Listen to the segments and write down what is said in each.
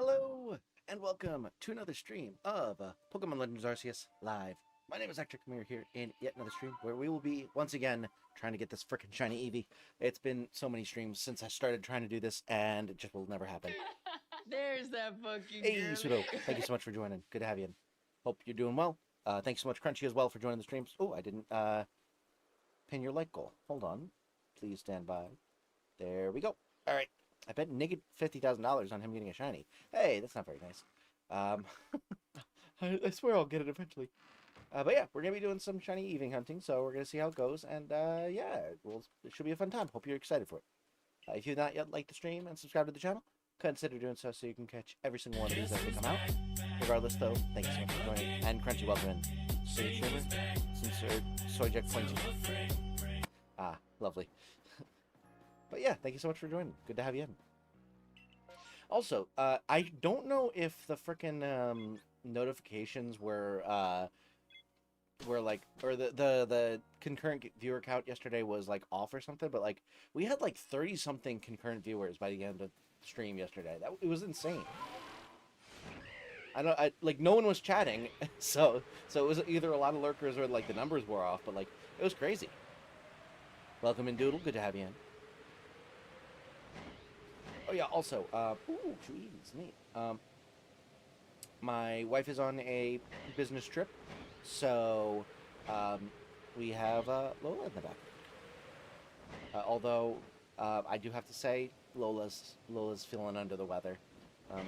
Hello, and welcome to another stream of Pokemon Legends Arceus Live. My name is Ectric, and we're here in yet another stream where we will be, once again, trying to get this frickin' shiny Eevee. It's been so many streams since I started trying to do this, and it just will never happen. There's that fucking Hey, girly. Pseudo, thank you so much for joining. Good to have you in. Hope you're doing well. Thanks so much, Crunchy, as well, for joining the streams. Oh, I didn't pin your like goal. Hold on. Please stand by. There we go. All right. I bet naked $50,000 on him getting a shiny. Hey, that's not very nice. I swear I'll get it eventually. But yeah, we're going to be doing some shiny Eevee hunting, so we're going to see how it goes. And yeah, it should be a fun time. Hope you're excited for it. If you've not yet liked the stream and subscribed to the channel, consider doing so so you can catch every single one of these as they come out. Regardless, though, thank you so much for joining. And Crunchy, welcome in. Streamer, Soyjack Pointy. Ah, lovely. But yeah, thank you so much for joining. Good to have you in. Also, I don't know if the frickin' notifications were like, or the concurrent viewer count yesterday was like off or something, but like we had like 30 something concurrent viewers by the end of the stream yesterday. It was insane. Like no one was chatting, so it was either a lot of lurkers or like the numbers were off, but like it was crazy. Welcome in, Doodle. Good to have you in. Oh yeah, also, ooh, trees, neat. My wife is on a business trip, so we have Lola in the back. Although I do have to say, Lola's feeling under the weather.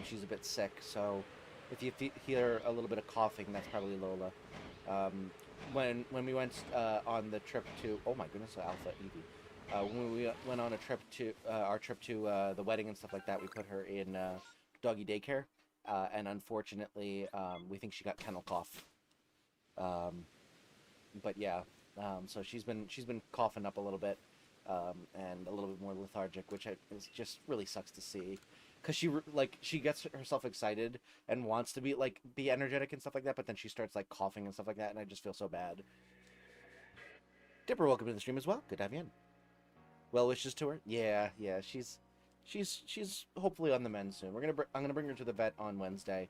She's a bit sick, so if you hear a little bit of coughing, that's probably Lola. When we went on the trip to, oh my goodness, Alpha Eevee. When we went on a trip to our trip to the wedding and stuff like that, we put her in doggy daycare, and unfortunately, we think she got kennel cough. But yeah, so she's been coughing up a little bit, and a little bit more lethargic, which is just really sucks to see, because she gets herself excited and wants to be energetic and stuff like that, but then she starts like coughing and stuff like that, and I just feel so bad. Dipper, welcome to the stream as well. Good to have you in. Well wishes to her. Yeah, she's hopefully on the mend soon. I'm gonna bring her to the vet on Wednesday,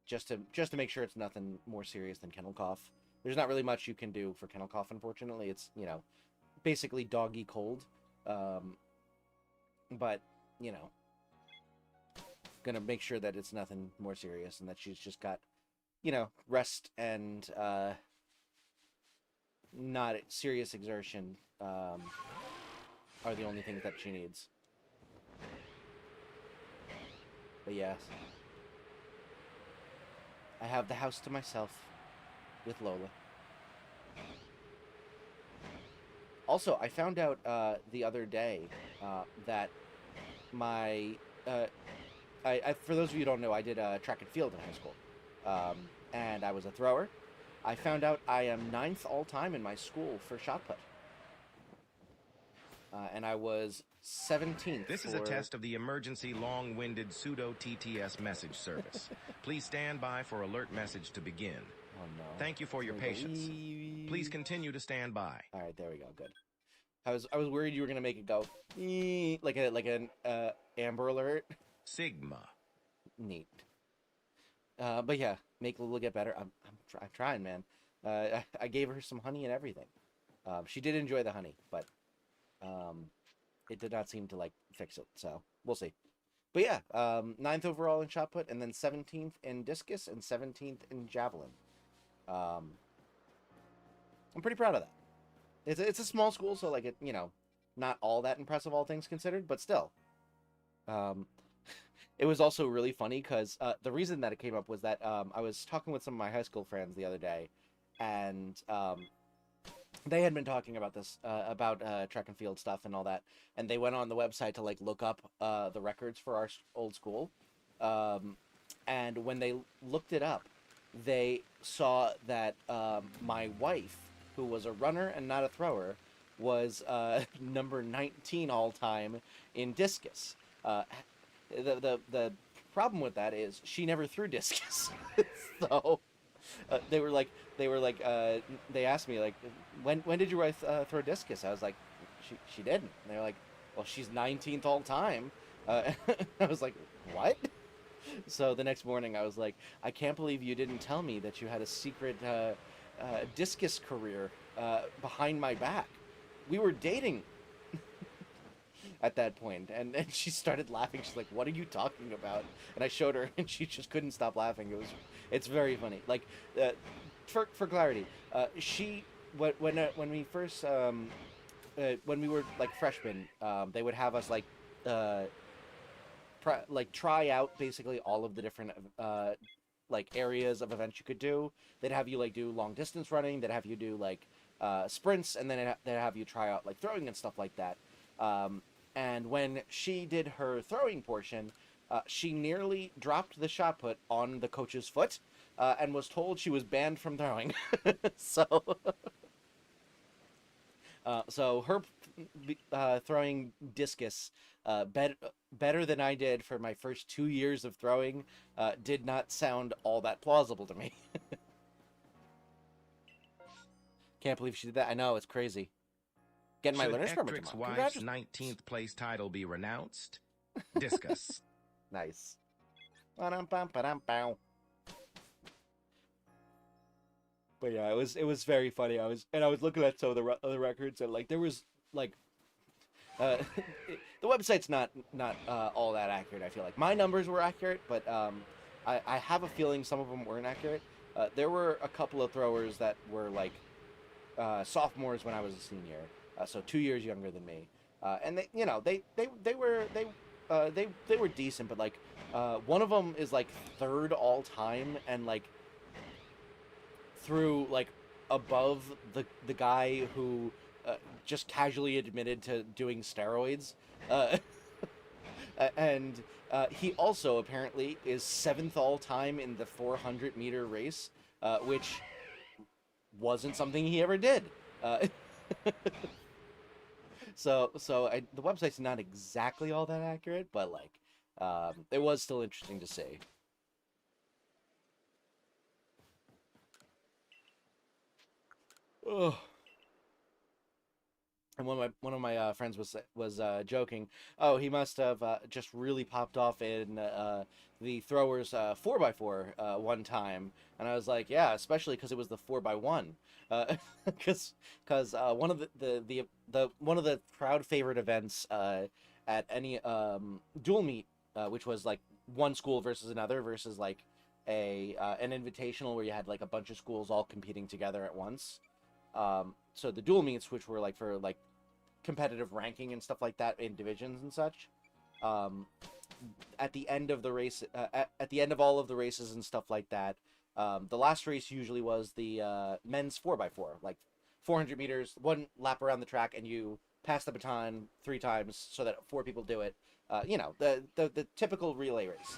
just to make sure it's nothing more serious than kennel cough. There's not really much you can do for kennel cough, unfortunately. It's basically doggy cold, but gonna make sure that it's nothing more serious and that she's just got rest and not serious exertion are the only things that she needs. But yes, I have the house to myself with Lola. Also, I found out the other day that my for those of you who don't know, I did track and field in high school, and I was a thrower. I found out I am 9th all-time in my school for shot put. And I was 17th. This is a test of the emergency long-winded pseudo TTS message service. Please stand by for alert message to begin. Oh no. Thank you for your patience. Please continue to stand by. All right, there we go. Good. I was worried you were gonna make it go like an Amber Alert. Sigma. Neat. But yeah, make Lula get better. I'm trying, man. I gave her some honey and everything. She did enjoy the honey, but it did not seem to like fix it. So we'll see. But yeah, 9th overall in shot put, and then 17th in discus and 17th in javelin. I'm pretty proud of that. It's a small school, so like not all that impressive, all things considered, but still. It was also really funny because the reason that it came up was that I was talking with some of my high school friends the other day, and they had been talking about this, about track and field stuff and all that, and they went on the website to like look up the records for our old school, and when they looked it up, they saw that my wife, who was a runner and not a thrower, was number 19 all time in discus. The problem with that is she never threw discus. So they asked me like, when did your wife throw discus? I was like, she didn't. And they're like, well, she's 19th all time. I was like, what? So the next morning, I was like, I can't believe you didn't tell me that you had a secret discus career behind my back. We were dating at that point, and she started laughing. She's like, "What are you talking about?" And I showed her, and she just couldn't stop laughing. It's very funny. Like, for clarity, she when we first when we were like freshmen, they would have us uh, try out basically all of the different like areas of events you could do. They'd have you like do long distance running. They'd have you do like sprints, and then they'd have you try out like throwing and stuff like that. And when she did her throwing portion, she nearly dropped the shot put on the coach's foot, and was told she was banned from throwing. so, so her throwing discus better than I did for my first 2 years of throwing did not sound all that plausible to me. Can't believe she did that. I know, it's crazy. Getting my Should learner's permit Ectric's tomorrow. wife's 19th place title be renounced? Discuss. Nice. Ba-dum-bum-ba-dum-bow. But yeah, it was very funny. I was looking at some of the other records, and like there was like the website's not all that accurate. I feel like my numbers were accurate, but I have a feeling some of them weren't accurate. There were a couple of throwers that were like sophomores when I was a senior, so 2 years younger than me, and they, you know, they were decent, but like one of them is like third all time, and like threw like above the guy who just casually admitted to doing steroids, and he also apparently is 7th all time in the 400-meter race, which wasn't something he ever did. So the website's not exactly all that accurate, but like it was still interesting to see. Ugh. And one of my friends was joking. Oh, he must have just really popped off in the throwers 4x4 one time, and I was like, yeah, especially because it was the 4x1, because one of the one of the crowd favorite events at any dual meet, which was like one school versus another versus like an invitational where you had like a bunch of schools all competing together at once. So the dual meets, which were like for like competitive ranking and stuff like that in divisions and such, at the end of the race, at the end of all of the races and stuff like that, the last race usually was the men's 4x4, like 400 meters, one lap around the track, and you pass the baton 3 times so that 4 people do it. You know, the typical relay race.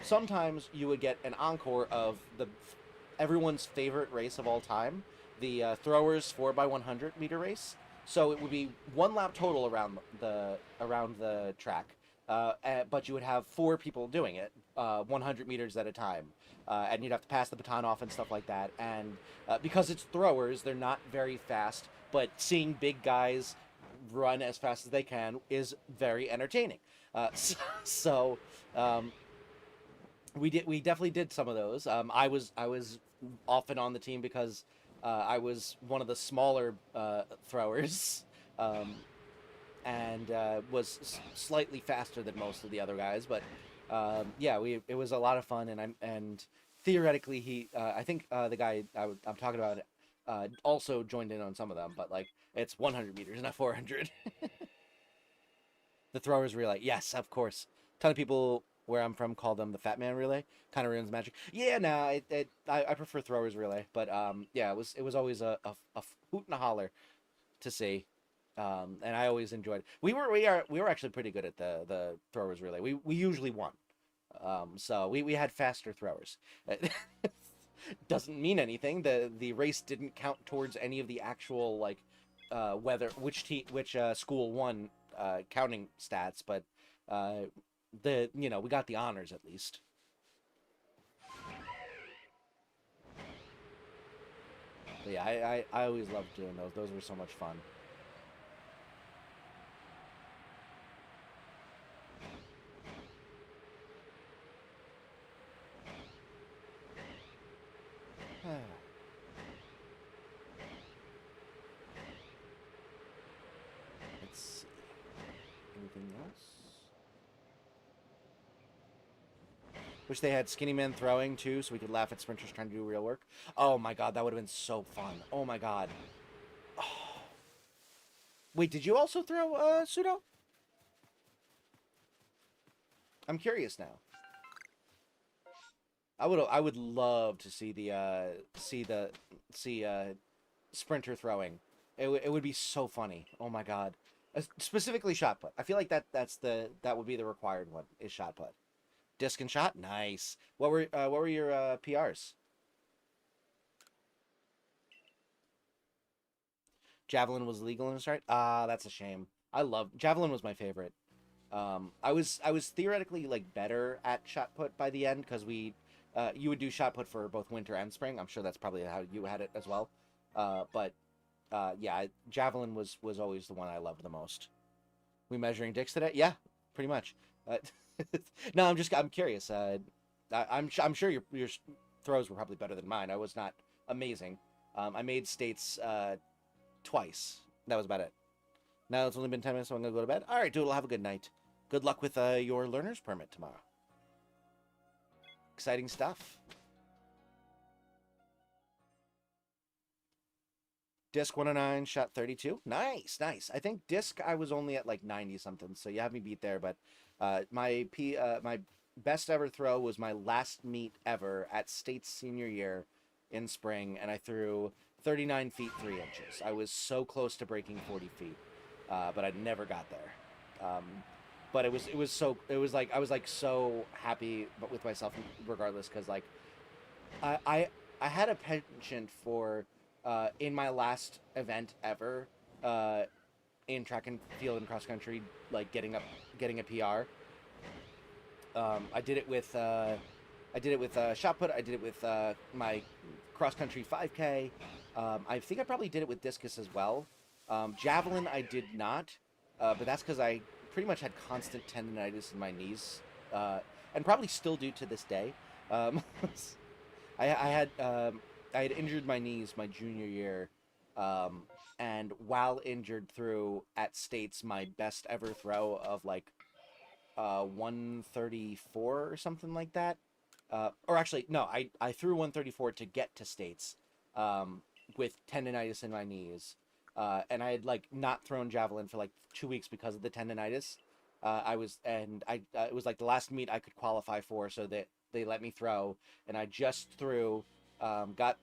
Sometimes you would get an encore of everyone's favorite race of all time, the throwers 4x100 meter race. So it would be 1 lap total around the track, but you would have 4 people doing it, 100 meters at a time, and you'd have to pass the baton off and stuff like that. And because it's throwers, they're not very fast, but seeing big guys run as fast as they can is very entertaining. So we definitely did some of those. I was often on the team because I was one of the smaller throwers, and was slightly faster than most of the other guys. But yeah, it was a lot of fun, and theoretically I think the guy I'm talking about also joined in on some of them, but like it's 100 meters, not 400. The throwers relay, yes, of course. A ton of people where I'm from call them the Fat Man relay. Kind of ruins magic. Yeah, no, I prefer throwers relay, but yeah, it was always a hoot and a holler to see, and I always enjoyed it. We were actually pretty good at the throwers relay. We usually won, so we had faster throwers. Doesn't mean anything. The race didn't count towards any of the actual like whether which school won counting stats, but we got the honors at least. But yeah, I always loved doing those. Those were so much fun. Let's see. Anything else? Wish they had Skinny Man throwing too, so we could laugh at sprinters trying to do real work. Oh my god, that would have been so fun. Oh my god. Oh. Wait, did you also throw pseudo? I'm curious now. I would love to see the sprinter throwing. It would be so funny. Oh my god. Specifically shot put. I feel like that would be the required one is shot put. Disc and shot, nice. What were your PRs? Javelin was legal in the start. Ah, that's a shame. Javelin was my favorite. I was theoretically like better at shot put by the end because you would do shot put for both winter and spring. I'm sure that's probably how you had it as well. But yeah, Javelin was always the one I loved the most. We measuring dicks today? Yeah, pretty much. No, I'm curious. I'm sure your throws were probably better than mine. I was not amazing. I made states twice. That was about it. Now it's only been 10 minutes, so I'm gonna go to bed. All right, Doodle, have a good night. Good luck with your learner's permit tomorrow. Exciting stuff. Disc 109, shot 32. Nice, nice. I think disc I was only at like 90 something, so you have me beat there. But my best ever throw was my last meet ever at State's senior year in spring, and I threw 39 feet 3 inches. I was so close to breaking 40 feet, but I never got there. But I was like so happy with myself regardless, because like I had a penchant for in my last event ever in track and field and cross country, like getting a PR. I did it with shot put. I did it with my cross country 5K. I think I probably did it with discus as well. Javelin I did not, but that's because I pretty much had constant tendonitis in my knees, and probably still do to this day. I had injured my knees my junior year, and while injured threw at States my best ever throw of like 134 or something like that. Or actually, no, I threw 134 to get to States with tendonitis in my knees. And I had like not thrown javelin for like 2 weeks because of the tendonitis. It was like the last meet I could qualify for, so that they let me throw, and I just threw, got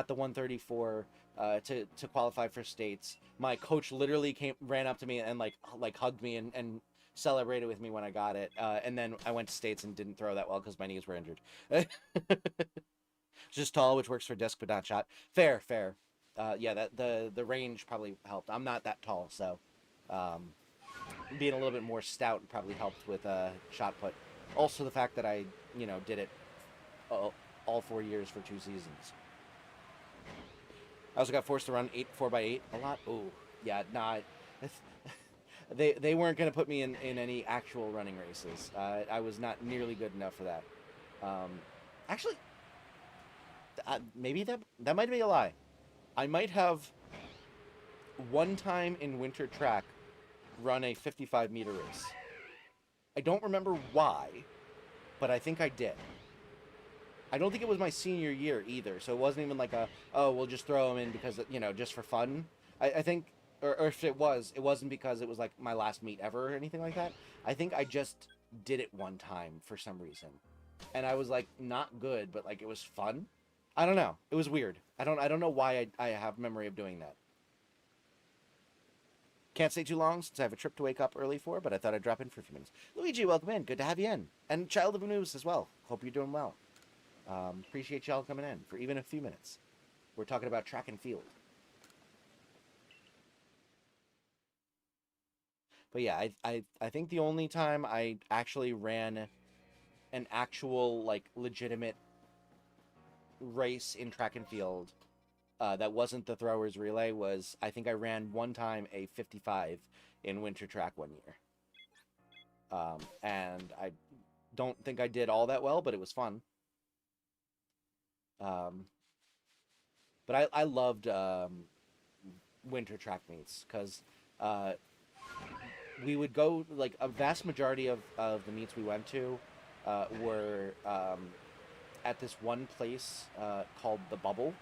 the 134 to qualify for States. My coach literally ran up to me and like hugged me and celebrated with me when I got it. And then I went to States and didn't throw that well because my knees were injured. Just tall, which works for disc but not shot. Fair. Yeah, that the range probably helped. I'm not that tall, so being a little bit more stout probably helped with shot put. Also, the fact that I did it all 4 years for 2 seasons. I also got forced to run 4x8 a lot. Oh, yeah, nah. They weren't going to put me in any actual running races. I was not nearly good enough for that. Actually, maybe that might be a lie. I might have one time in winter track run a 55-meter race. I don't remember why, but I think I did. I don't think it was my senior year either, so it wasn't even like we'll just throw them in because, just for fun. I think, or if it wasn't because it was like my last meet ever or anything like that. I think I just did it one time for some reason. And I was like, not good, but like it was fun. I don't know. It was weird. I don't know why I have memory of doing that. Can't stay too long since I have a trip to wake up early for, but I thought I'd drop in for a few minutes. Luigi, welcome in. Good to have you in. And Child of News as well. Hope you're doing well. Appreciate y'all coming in for even a few minutes. We're talking about track and field. But yeah, I think the only time I actually ran an actual, like, legitimate race in track and field that wasn't the throwers relay was, I think I ran one time a 55 in winter track one year. And I don't think I did all that well, but it was fun. But I loved winter track meets because we would go like a vast majority of the meets we went to were at this one place called the Bubble.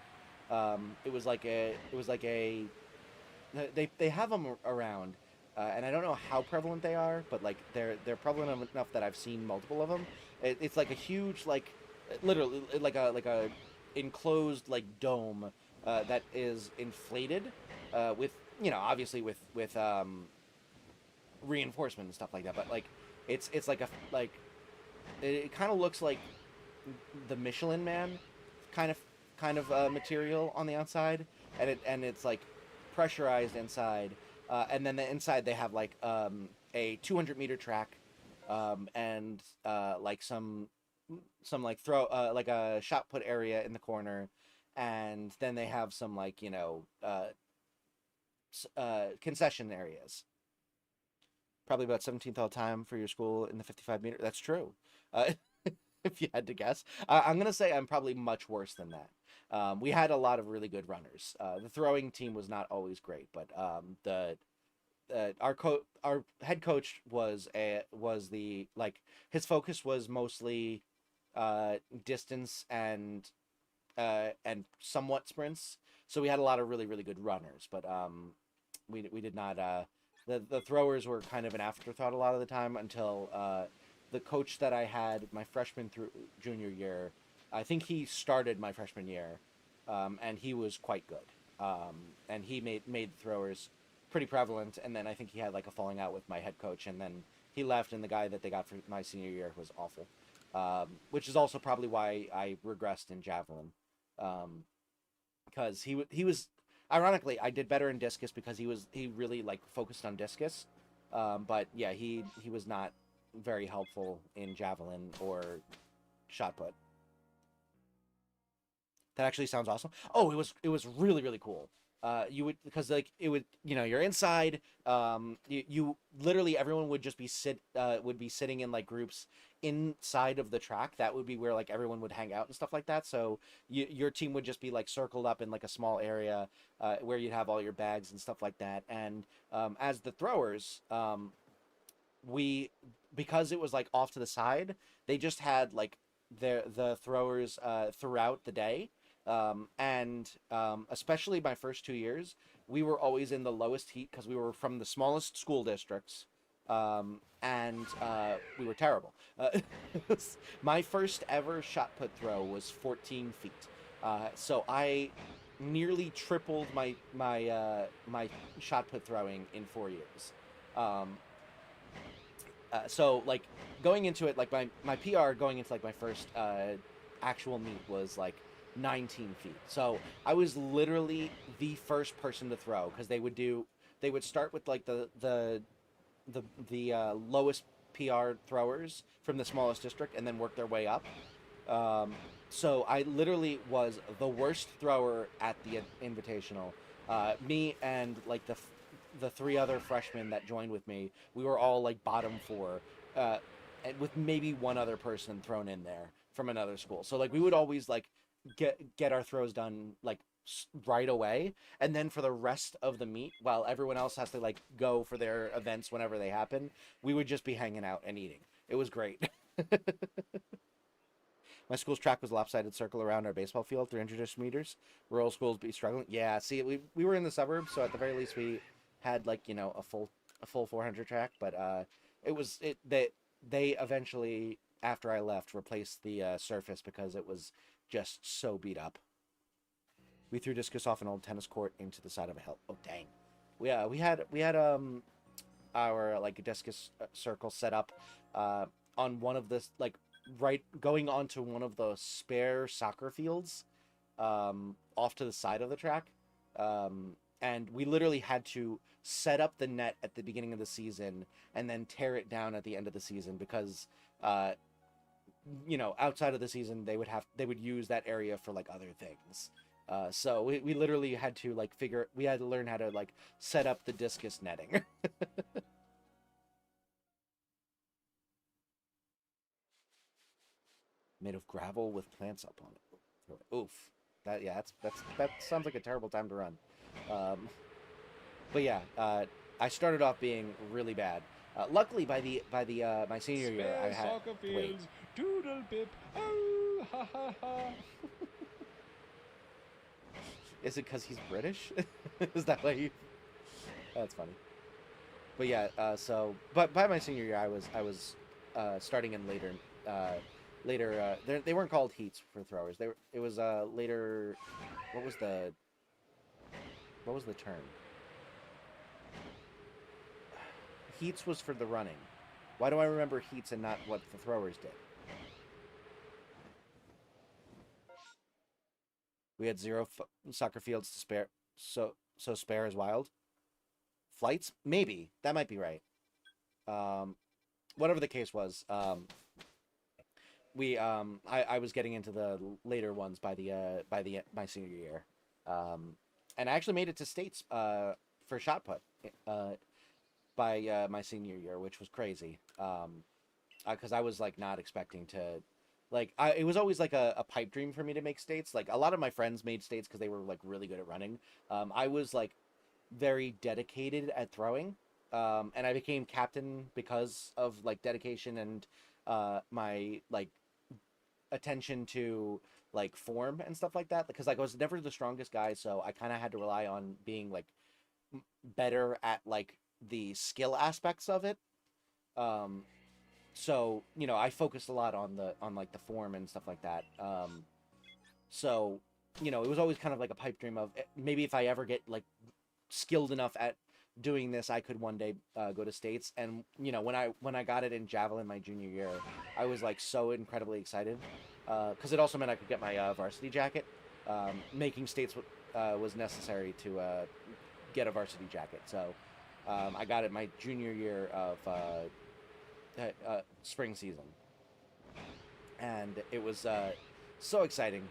It was like a they have them around, and I don't know how prevalent they are, but like they're prevalent enough that I've seen multiple of them. It's like a huge like literally like a enclosed like dome that is inflated with obviously with reinforcement and stuff like that. But like it's like a like it kind of looks like the Michelin Man kind of material on the outside, and it's like pressurized inside, and then the inside they have like a 200-meter track, and like some like throw like a shot put area in the corner, and then they have some like concession areas. Probably about 17th all time for your school in the 55-meter. That's true. If you had to guess, I'm gonna say I'm probably much worse than that. We had a lot of really good runners. The throwing team was not always great, but our head coach was the like his focus was mostly distance and somewhat sprints. So we had a lot of really good runners, but we did not. The throwers were kind of an afterthought a lot of the time until the coach that I had my freshman through junior year. I think he started my freshman year, and he was quite good. And he made the throwers pretty prevalent. And then I think he had like a falling out with my head coach, and then he left. And the guy that they got for my senior year was awful, which is also probably why I regressed in javelin, because he was ironically I did better in discus because he really like focused on discus, but yeah he was not very helpful in javelin or shot put. That actually sounds awesome. Oh, it was really cool. You would because like it would you're inside. You literally everyone would just be sitting in like groups inside of the track. That would be where like everyone would hang out and stuff like that. So your team would just be like circled up in like a small area where you'd have all your bags and stuff like that. And as the throwers, we because it was like off to the side, they just had like the throwers throughout the day. And especially my first 2 years, we were always in the lowest heat because we were from the smallest school districts, and we were terrible. My first ever shot put throw was 14 feet, so I nearly tripled my shot put throwing in 4 years. So like going into it, like my PR going into like my first actual meet was like 19 feet. So I was literally the first person to throw because they would start with like the lowest PR throwers from the smallest district and then work their way up. So I literally was the worst thrower at the invitational. Me and like the three other freshmen that joined with me, we were all like bottom four, and with maybe one other person thrown in there from another school. So like we would always like get our throws done like right away, and then for the rest of the meet, while everyone else has to like go for their events whenever they happen, we would just be hanging out and eating. It was great. My school's track was a lopsided circle around our baseball field, 300 meters. Rural schools be struggling. Yeah, see, we were in the suburbs, so at the very least we had like a full 400 track. But they eventually, after I left, replaced the surface because it was just so beat up. We threw discus off an old tennis court into the side of a hill. Oh dang! Yeah, we had our like discus circle set up on one of the like right going onto one of the spare soccer fields off to the side of the track, and we literally had to set up the net at the beginning of the season and then tear it down at the end of the season because outside of the season they would use that area for like other things. So we literally had to like we had to learn how to like set up the discus netting. Made of gravel with plants up on it. Oof. That sounds like a terrible time to run. But yeah, I started off being really bad. Luckily, by the my senior year, I had soccer wait. fields, doodle pip, oh, ha ha ha. Is it because he's British? Is that why you? That's funny. But yeah, but by my senior year, I was starting in later. They weren't called heats for throwers. It was later. What was the term? Heats was for the running. Why do I remember heats and not what the throwers did? We had zero soccer fields to spare, so spare is wild. Flights, maybe that might be right. Whatever the case was, I was getting into the later ones by my senior year, and I actually made it to states for shot put by my senior year, which was crazy. Because I was like not expecting to, like, it was always like a pipe dream for me to make states. Like a lot of my friends made states because they were like really good at running. I was like very dedicated at throwing, and I became captain because of like dedication and my like attention to like form and stuff like that. Because like I was never the strongest guy, so I kind of had to rely on being like better at like the skill aspects of it. So I focused a lot on like the form and stuff like that. So it was always kind of like a pipe dream of maybe if I ever get like skilled enough at doing this, I could one day go to states. And when I got it in javelin my junior year, I was like so incredibly excited because it also meant I could get my varsity jacket. Making states was necessary to get a varsity jacket, so I got it my junior year of spring season, and it was so exciting.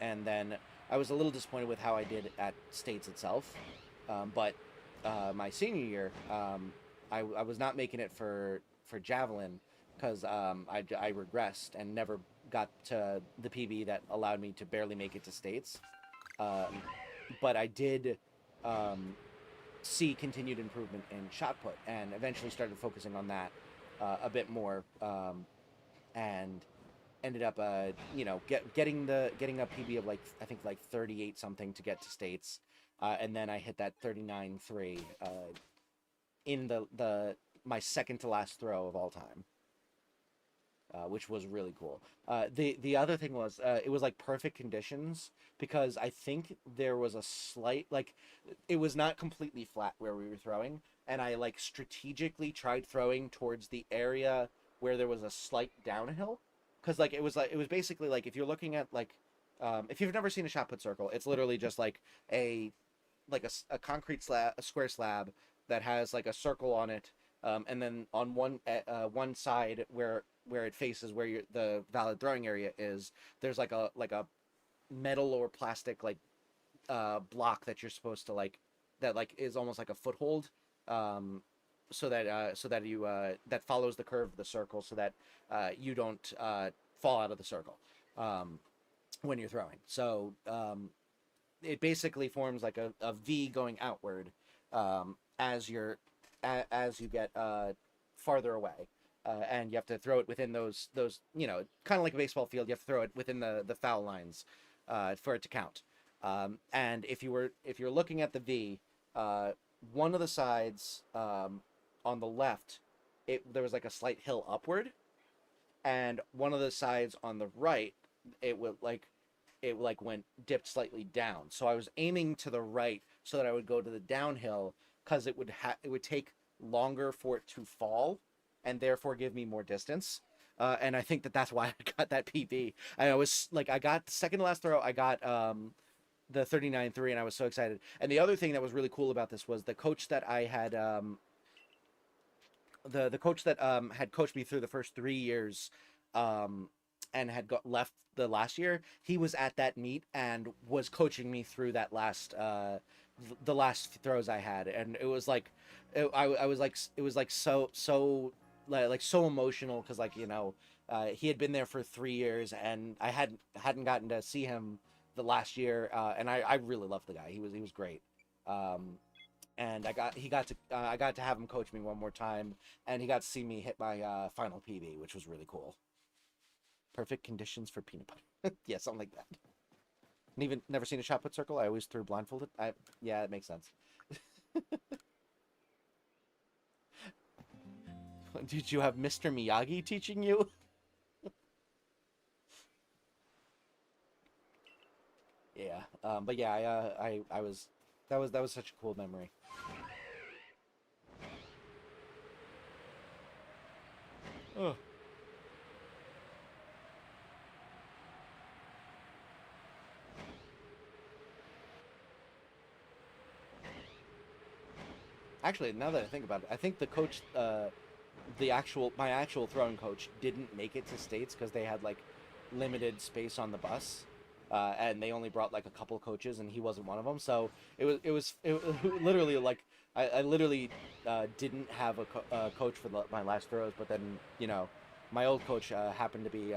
And then I was a little disappointed with how I did at states itself, but my senior year, I was not making it for javelin because I regressed and never got to the PB that allowed me to barely make it to states. But I did see continued improvement in shot put and eventually started focusing on that a bit more, and ended up getting a PB of like I think like 38 something to get to states, and then I hit that 39.3 in the my second to last throw of all time, which was really cool. The other thing was it was like perfect conditions because I think there was a slight like it was not completely flat where we were throwing, and I like strategically tried throwing towards the area where there was a slight downhill, because like it was basically like if you're looking at like if you've never seen a shot put circle, it's literally just like a concrete slab, a square slab that has like a circle on it, and then on one side where it faces where the valid throwing area is, there's like a metal or plastic like block that you're supposed to like that like is almost like a foothold, so that you that follows the curve of the circle so that you don't fall out of the circle when you're throwing. So it basically forms like a V going outward as you get farther away. And you have to throw it within those kind of like a baseball field. You have to throw it within the foul lines for it to count. And if you're looking at the V, one of the sides on the left, there was like a slight hill upward, and one of the sides on the right, it went dipped slightly down. So I was aiming to the right so that I would go to the downhill because it would take longer for it to fall, and therefore give me more distance. And I think that's why I got that PB. I got second to last throw. I got the 39.3, and I was so excited. And the other thing that was really cool about this was the coach that I had, the coach that had coached me through the first 3 years, and had left the last year. He was at that meet and was coaching me through that the last throws I had, and it was like, I was like, it was like so emotional because he had been there for 3 years, and I hadn't gotten to see him the last year, and I really loved the guy. He was great. And I got to have him coach me one more time, and he got to see me hit my final PB, which was really cool. Perfect conditions for peanut butter. Yeah, something like that. And even never seen a shot put circle. I always threw blindfolded. Yeah, it makes sense. Did you have Mr. Miyagi teaching you? Yeah. But yeah, I was that was such a cool memory. Oh. Actually, now that I think about it, I think the coach, my actual throwing coach, didn't make it to States because they had like limited space on the bus, and they only brought like a couple coaches, and he wasn't one of them. So it was literally like I literally didn't have a coach for my last throws, but then my old coach happened to be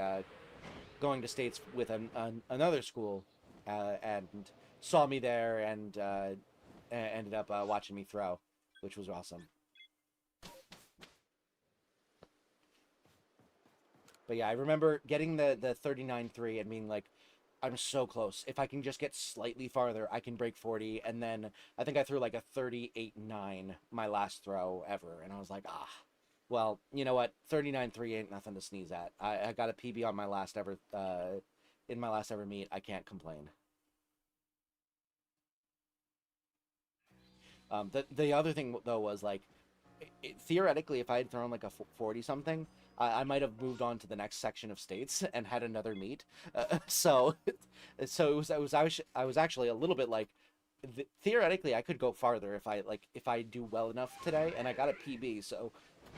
going to States with another school, and saw me there and ended up watching me throw, which was awesome. But yeah, I remember getting the 39.3 and being like, I'm so close. If I can just get slightly farther, I can break 40. And then I think I threw like a 38.9 my last throw ever. And I was like, well, you know what? 39.3 ain't nothing to sneeze at. I got a PB on my last ever, in my last ever meet. I can't complain. The other thing though was like, theoretically, if I had thrown like a 40 something, I might have moved on to the next section of states and had another meet. So it was actually a little bit like, theoretically I could go farther if I do well enough today, and I got a PB. So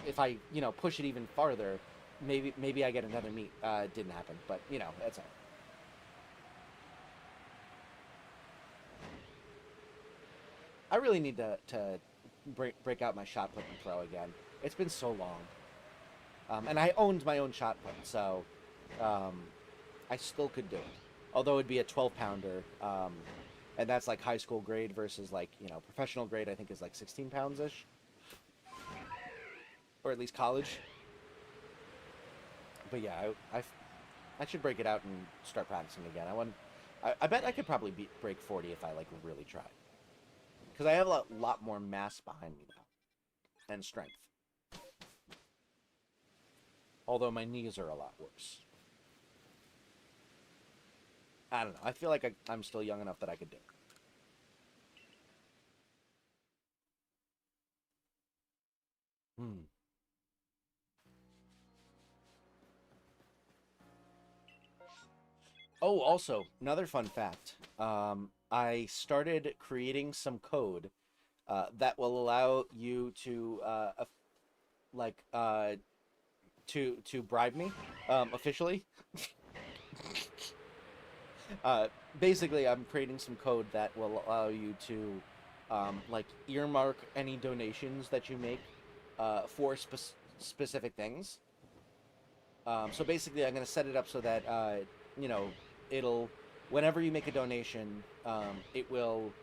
if I push it even farther, maybe I get another meet. It didn't happen, but that's all right. I really need to break out my shot put and throw again. It's been so long. And I owned my own shot put, so I still could do it. Although it'd be a 12-pounder, and that's like high school grade versus like, professional grade, I think is like 16 pounds-ish. Or at least college. But yeah, I should break it out and start practicing again. I bet I could probably break 40 if I like really tried. Because I have a lot more mass behind me now. And strength. Although my knees are a lot worse. I don't know. I feel like I'm still young enough that I could do it. Oh, also, another fun fact. I started creating some code that will allow you to to bribe me officially. Basically, I'm creating some code that will allow you to earmark any donations that you make for specific things. So basically, I'm going to set it up so that it'll, whenever you make a donation, it will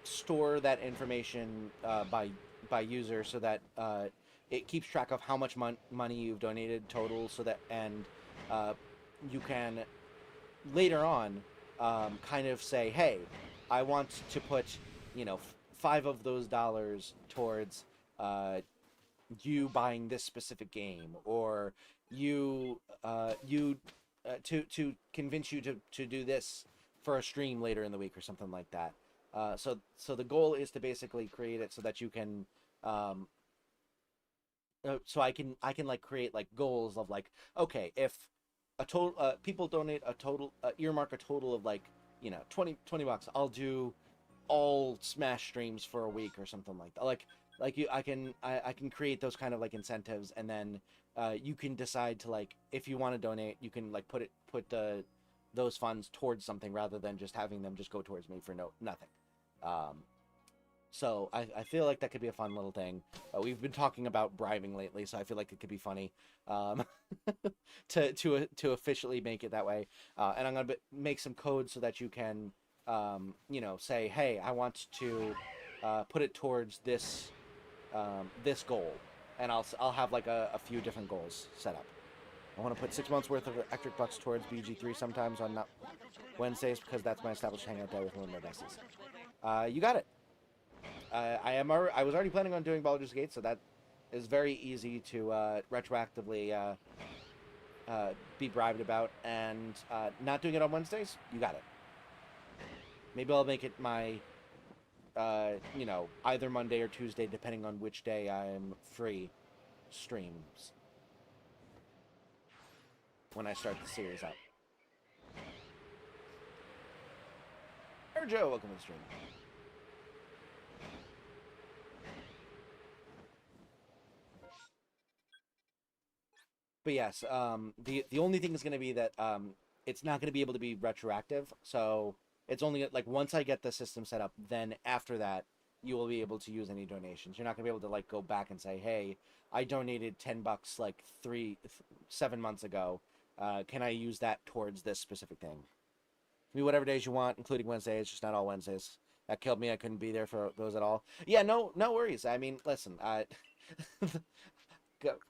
store that information by user, so that it keeps track of how much money you've donated total, so that you can later on kind of say, hey, I want to put 5 of those dollars towards you buying this specific game, or you to convince you to do this for a stream later in the week or something like that. So the goal is to basically create it so that you can so I can like create like goals of like, okay, if a total people donate a total earmark a total of like 20 bucks, I'll do all Smash streams for a week or something like that. I can create those kind of like incentives, and then you can decide to, like, if you want to donate, you can like put those funds towards something rather than just having them just go towards me for nothing. So I feel like that could be a fun little thing. We've been talking about bribing lately, so I feel like it could be funny to officially make it that way. And I'm gonna make some code so that you can, say, hey, I want to put it towards this this goal, and I'll have like a few different goals set up. I want to put 6 months worth of Ectric bucks towards BG3 sometimes on not Wednesdays because that's my established hangout day with one of my besties. You got it. I was already planning on doing Baldur's Gate, so that is very easy to retroactively be bribed about, and not doing it on Wednesdays. You got it. Maybe I'll make it my either Monday or Tuesday, depending on which day I'm free, streams when I start the series up. Joe, welcome to the stream. But yes, the only thing is going to be that it's not going to be able to be retroactive. So it's only like once I get the system set up, then after that you will be able to use any donations. You're not going to be able to like go back and say, hey, I donated $10 like 7 months ago. Can I use that towards this specific thing? Be whatever days you want, including Wednesdays, just not all Wednesdays. That killed me. I couldn't be there for those at all. Yeah, no worries. I mean, listen,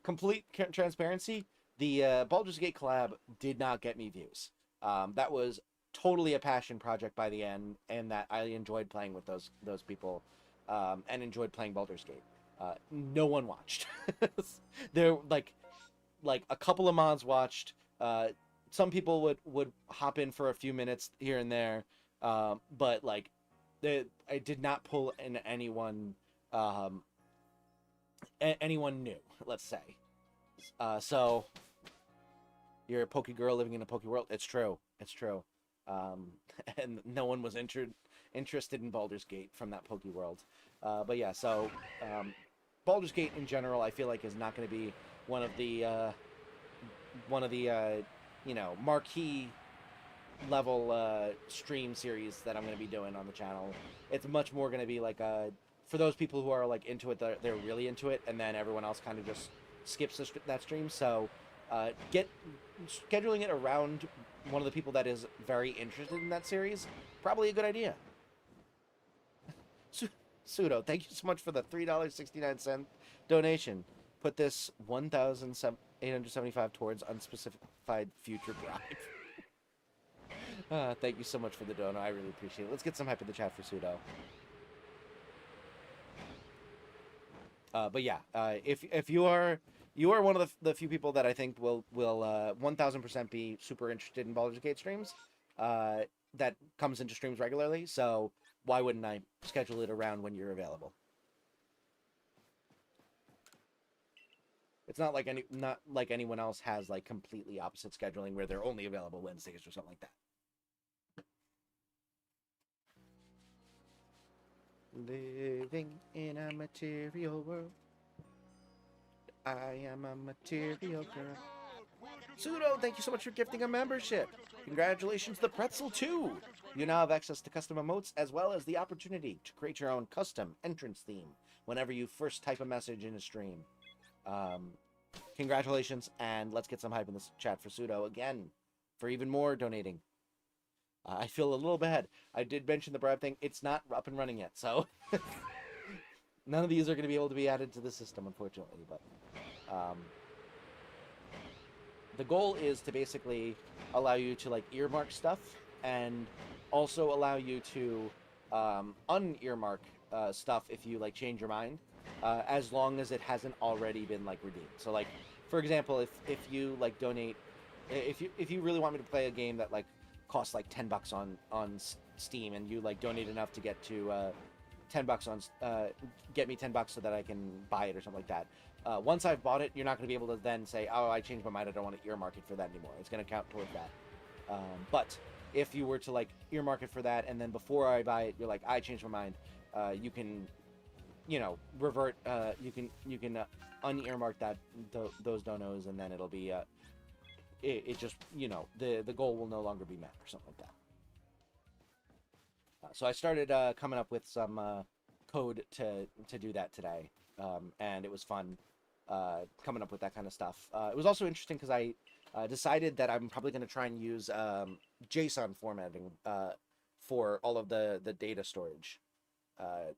complete transparency, the Baldur's Gate collab did not get me views. That was totally a passion project by the end, and that I enjoyed playing with those people, and enjoyed playing Baldur's Gate. No one watched. There like a couple of mods watched. Some people would hop in for a few minutes here and there, but like I did not pull in anyone anyone new, let's say. So you're a Poke girl living in a Poke world. It's true. And no one was interested in Baldur's Gate from that Poke world. But yeah, so Baldur's Gate in general, I feel like is not going to be one of the marquee level stream series that I'm going to be doing on the channel. It's much more going to be like for those people who are like into it, they're really into it, and then everyone else kind of just skips that stream. So scheduling it around one of the people that is very interested in that series, probably a good idea. Pseudo, thank you so much for the $3.69 donation. Put this 1,875 towards unspecified future bribe. Thank you so much for the dono. I really appreciate it. Let's get some hype in the chat for Pseudo. But yeah, if you are one of the few people that I think will 1000% be super interested in Baldur's Gate streams, that comes into streams regularly. So why wouldn't I schedule it around when you're available? It's not like anyone else has like completely opposite scheduling where they're only available Wednesdays or something like that. Living in a material world. I am a material girl. Pseudo, thank you so much for gifting a membership. Congratulations to Pretzel 2. You now have access to custom emotes as well as the opportunity to create your own custom entrance theme whenever you first type a message in a stream. Congratulations, and let's get some hype in this chat for Pseudo again for even more donating. I feel a little bad. I did mention the bribe thing. It's not up and running yet, so none of these are going to be able to be added to the system, unfortunately. But the goal is to basically allow you to like earmark stuff, and also allow you to unearmark stuff if you like change your mind, as long as it hasn't already been like redeemed. So like, for example, if you like donate, if you really want me to play a game that like costs like $10 on Steam, and you like donate enough to get to $10 on get me $10 so that I can buy it or something like that. Once I've bought it, you're not going to be able to then say, oh, I changed my mind, I don't want to earmark it for that anymore. It's going to count towards that. But if you were to like earmark it for that, and then before I buy it, you're like, I changed my mind, you can, revert. You can unearmark those donos, and then it'll be it just the goal will no longer be met or something like that. So I started coming up with some code to do that today, and it was fun coming up with that kind of stuff. It was also interesting because I decided that I'm probably going to try and use JSON formatting for all of the data storage,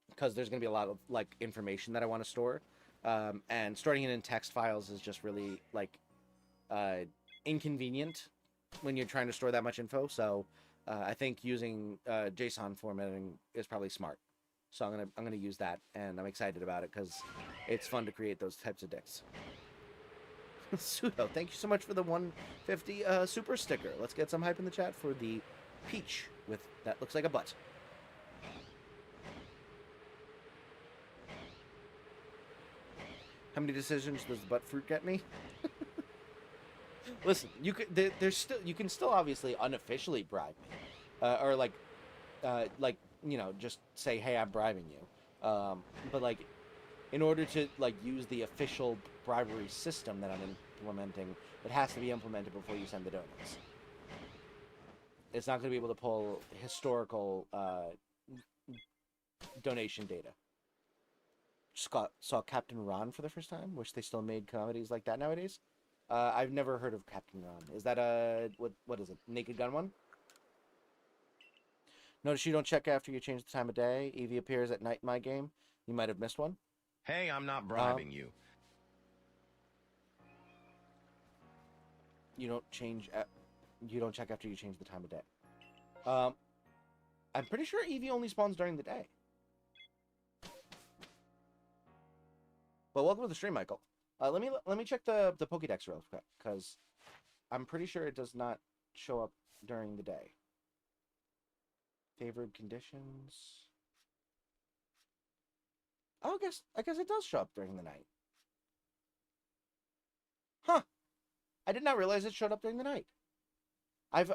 because there's going to be a lot of like information that I want to store, and storing it in text files is just really like inconvenient when you're trying to store that much info. So I think using JSON formatting is probably smart. So I'm gonna use that, and I'm excited about it because it's fun to create those types of dicks. Pseudo, thank you so much for the 150 super sticker. Let's get some hype in the chat for the peach with that looks like a butt. How many decisions does the butt fruit get me? Listen, you could you can still obviously unofficially bribe me, or like you know, just say, hey, I'm bribing you. But like, in order to like use the official bribery system that I'm implementing, it has to be implemented before you send the donuts. It's not going to be able to pull historical donation data. Saw Captain Ron for the first time. Wish they still made comedies like that nowadays. I've never heard of Captain Ron. Is that a what is it? Naked Gun one? Notice you don't check after you change the time of day. Eevee appears at night in my game. You might have missed one. Hey, I'm not bribing you. You don't check after you change the time of day. I'm pretty sure Eevee only spawns during the day. Well, welcome to the stream, Michael. Let me check the Pokédex real quick, because I'm pretty sure it does not show up during the day. Favored conditions. Oh, I guess it does show up during the night. Huh. I did not realize it showed up during the night. I've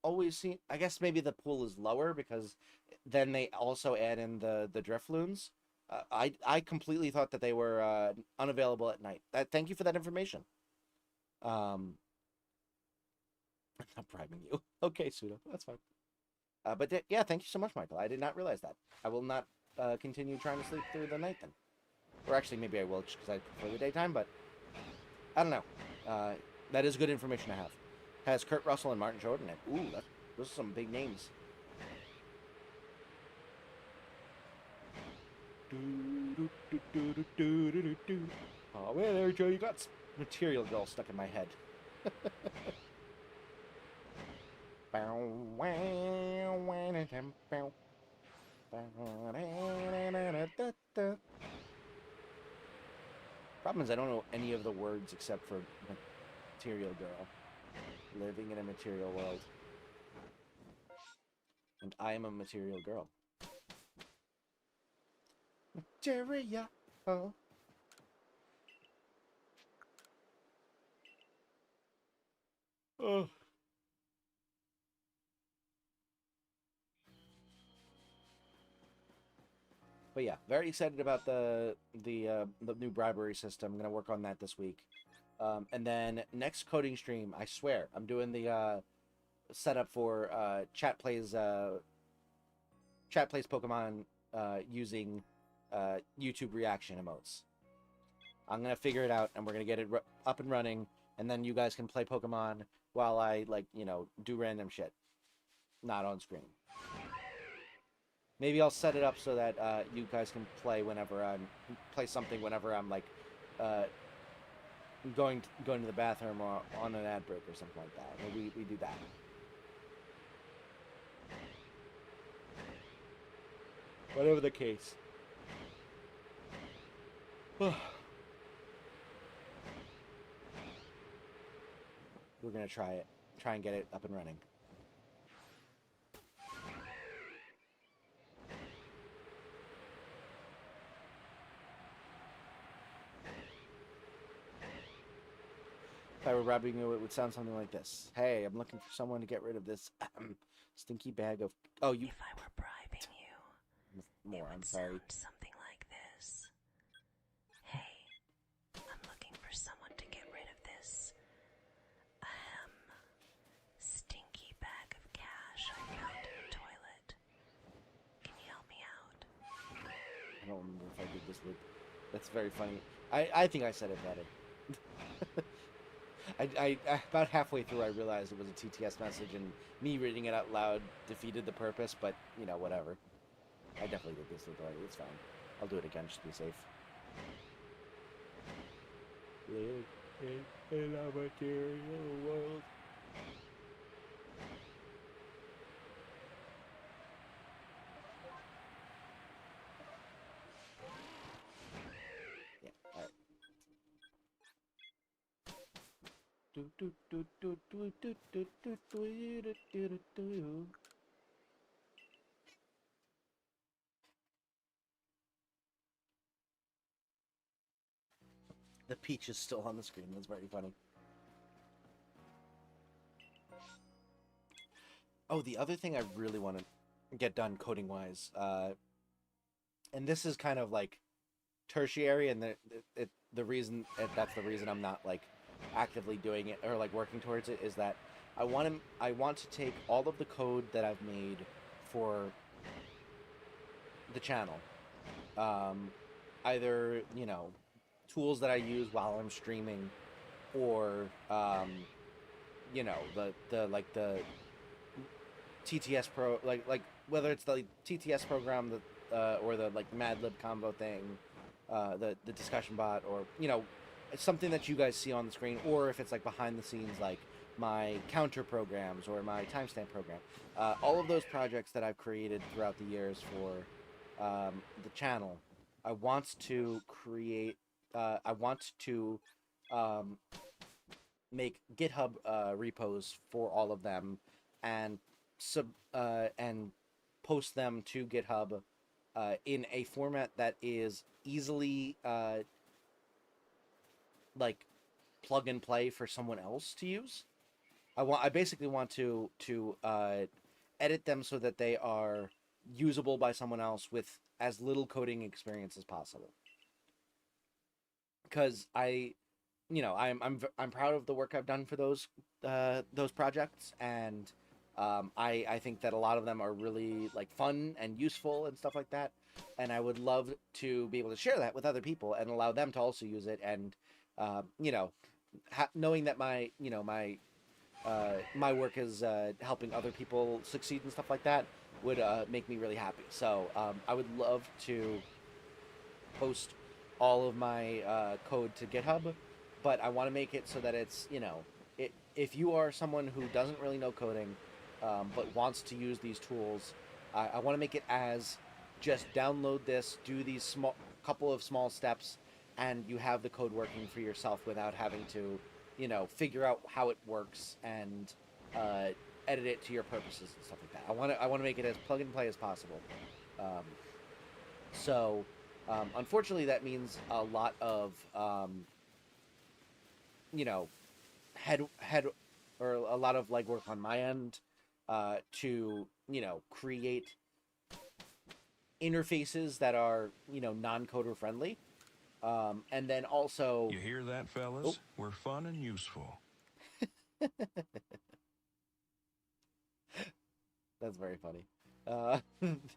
always seen, I guess maybe the pool is lower because then they also add in the Drifloons. I completely thought that they were unavailable at night. Thank you for that information. I'm not bribing you. Okay, Pseudo, that's fine. But yeah, thank you so much, Michael. I did not realize that. I will not continue trying to sleep through the night then. Or actually, maybe I will, just because I prefer the daytime, but I don't know. That is good information to have. Has Kurt Russell and Martin Jordan in it. Ooh, those are some big names. Oh, well, there, Joe. You got Material Girl stuck in my head. Problem is, I don't know any of the words except for Material Girl. Living in a material world. And I am a material girl. Material. Oh. Oh. But yeah, very excited about the new bribery system. I'm gonna work on that this week. And then next coding stream, I swear, I'm doing the setup for chat plays Pokemon using YouTube reaction emotes. I'm gonna figure it out, and we're gonna get it up and running, and then you guys can play Pokemon while I do random shit, not on screen. Maybe I'll set it up so that you guys can play something whenever I'm like going to the bathroom or on an ad break or something like that. Maybe we do that. Whatever the case. We're gonna try and get it up and running. If I were robbing you, it would sound something like this. Hey, I'm looking for someone to get rid of this stinky bag of... Oh, you... If I were bribing you, more, it I'm would sorry. sound something like this. Hey, I'm looking for someone to get rid of this stinky bag of cash I found in the toilet. Can you help me out? remember if I did this loop. That's very funny. I think I said it better. I about halfway through I realized it was a TTS message, and me reading it out loud defeated the purpose, but you know, whatever. I definitely did this loop already, it's fine. I'll do it again just to be safe. Live in a material world. Yeah, alright. The peach is still on the screen. That's very funny. Oh, the other thing I really want to get done coding wise, and this is kind of like tertiary, and the reason that's the reason I'm not like actively doing it or like working towards it is that I want to take all of the code that I've made for the channel, either tools that I use while I'm streaming, or the TTS pro, like whether it's the TTS program or the like Mad Lib combo thing, the discussion bot, or it's something that you guys see on the screen, or if it's like behind the scenes, like my counter programs or my timestamp program, all of those projects that I've created throughout the years for the channel. I want to create. I want to make GitHub repos for all of them, and and post them to GitHub in a format that is easily like plug and play for someone else to use. I basically want to edit them so that they are usable by someone else with as little coding experience as possible. Because I'm proud of the work I've done for those projects, and I think that a lot of them are really like fun and useful and stuff like that, and I would love to be able to share that with other people and allow them to also use it, and knowing that my work is helping other people succeed and stuff like that would make me really happy. So I would love to post all of my code to GitHub, but I want to make it so that it's, if you are someone who doesn't really know coding, but wants to use these tools, I want to make it as just download this, do these couple of small steps, and you have the code working for yourself without having to, figure out how it works and edit it to your purposes and stuff like that. I want to make it as plug and play as possible. Unfortunately, that means a lot of head or a lot of like work on my end to create interfaces that are non-coder friendly, and then also You hear that, fellas? We're fun and useful. That's very funny.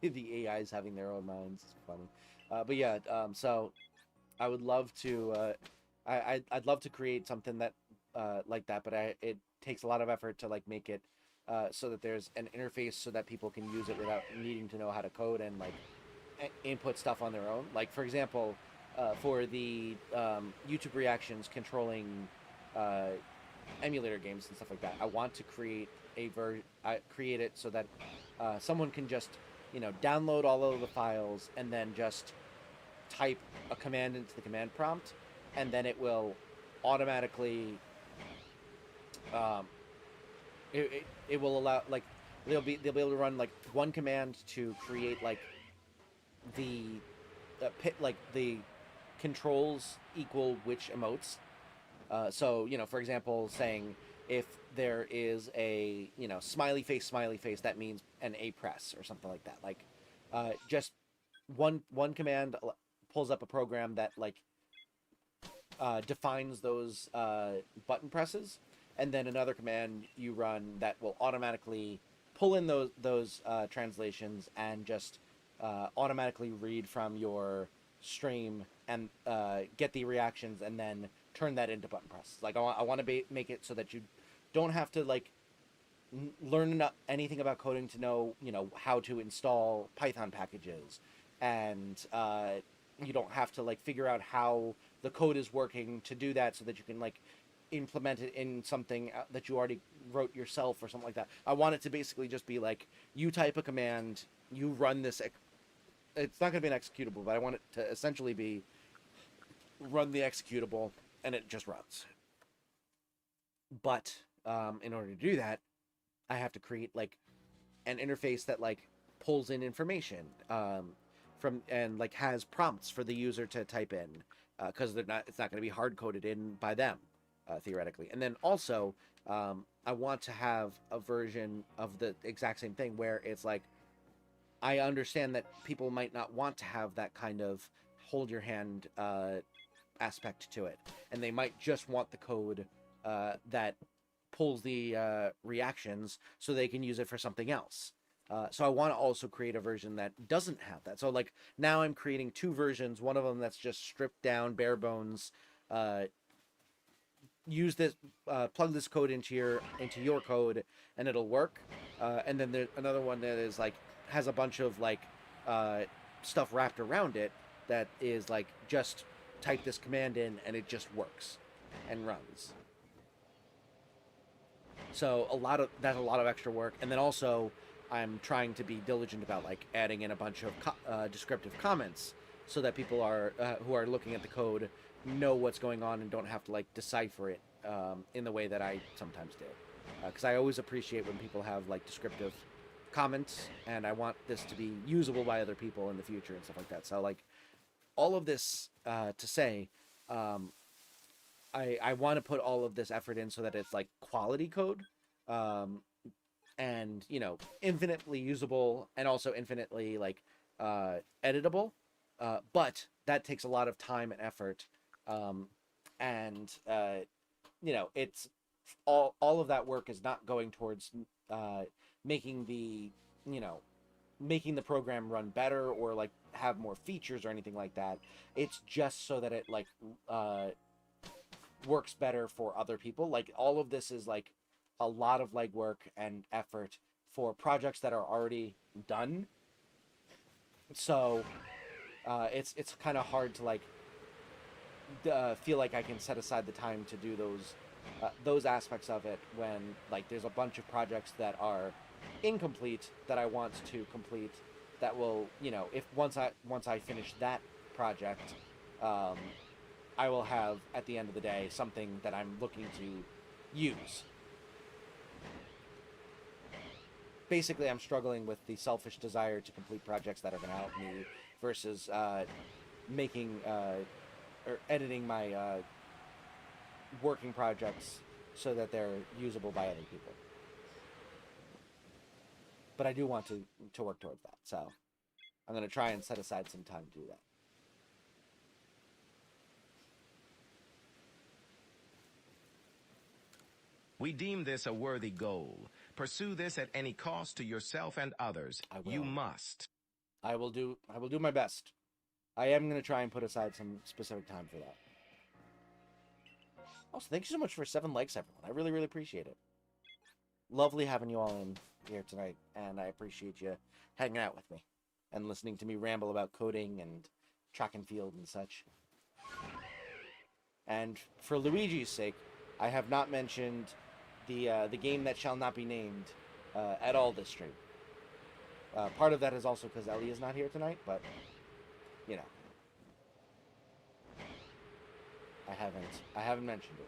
The AIs having their own minds is funny. But yeah, so I would love to. I'd love to create something that like that, but it takes a lot of effort to like make it so that there's an interface so that people can use it without needing to know how to code and like input stuff on their own. Like for example, for the YouTube reactions controlling emulator games and stuff like that, I want to create create it so that someone can just download all of the files and then just type a command into the command prompt, and then it will automatically it will allow, like, they'll be able to run like one command to create like the the controls equal which emotes. So for example, saying if there is a smiley face, that means an A press or something like that. Like just one command pulls up a program that like defines those button presses, and then another command you run that will automatically pull in those translations and just automatically read from your stream and get the reactions and then turn that into button press. Like I want to make it so that you don't have to like learn anything about coding to know, you know, how to install Python packages, and you don't have to like figure out how the code is working to do that, so that you can like implement it in something that you already wrote yourself or something like that. I want it to basically just be like, you type a command, you run this. It's not going to be an executable, but I want it to essentially be run the executable and it just runs. But in order to do that, I have to create like an interface that like pulls in information from, and like has prompts for the user to type in, because it's not going to be hard coded in by them, theoretically. And then also I want to have a version of the exact same thing where it's like, I understand that people might not want to have that kind of hold your hand aspect to it, and they might just want the code that pulls the reactions so they can use it for something else. So I want to also create a version that doesn't have that. So like now I'm creating two versions, one of them that's just stripped down, bare bones, use this, plug this code into your code and it'll work. And then there's another one that is like, has a bunch of like stuff wrapped around it that is like, just type this command in and it just works and runs. So that's a lot of extra work. And then also I'm trying to be diligent about like adding in a bunch of descriptive comments so that people are who are looking at the code know what's going on and don't have to like decipher it in the way that I sometimes do. Because I always appreciate when people have like descriptive comments, and I want this to be usable by other people in the future and stuff like that. So like all of this to say, I want to put all of this effort in so that it's like quality code, and you know, infinitely usable and also infinitely like editable, but that takes a lot of time and effort, and you know, it's all of that work is not going towards making the, you know, making the program run better or like have more features or anything like that. It's just so that it like works better for other people. Like all of this is like a lot of legwork and effort for projects that are already done. So it's kind of hard to like feel like I can set aside the time to do those aspects of it when like there's a bunch of projects that are incomplete that I want to complete, that will, you know, if once I finish that project, I will have at the end of the day something that I'm looking to use. Basically, I'm struggling with the selfish desire to complete projects that are going to help me versus making or editing my working projects so that they're usable by other people. But I do want to work towards that, so I'm going to try and set aside some time to do that. We deem this a worthy goal. Pursue this at any cost to yourself and others. I will. You must. I will do my best. I am going to try and put aside some specific time for that. Also, thank you so much for 7 likes, everyone. I really, really appreciate it. Lovely having you all in here tonight, and I appreciate you hanging out with me and listening to me ramble about coding and track and field and such. And for Luigi's sake, I have not mentioned the game that shall not be named at all this stream. Part of that is also because Ellie is not here tonight, but you know, I haven't mentioned it.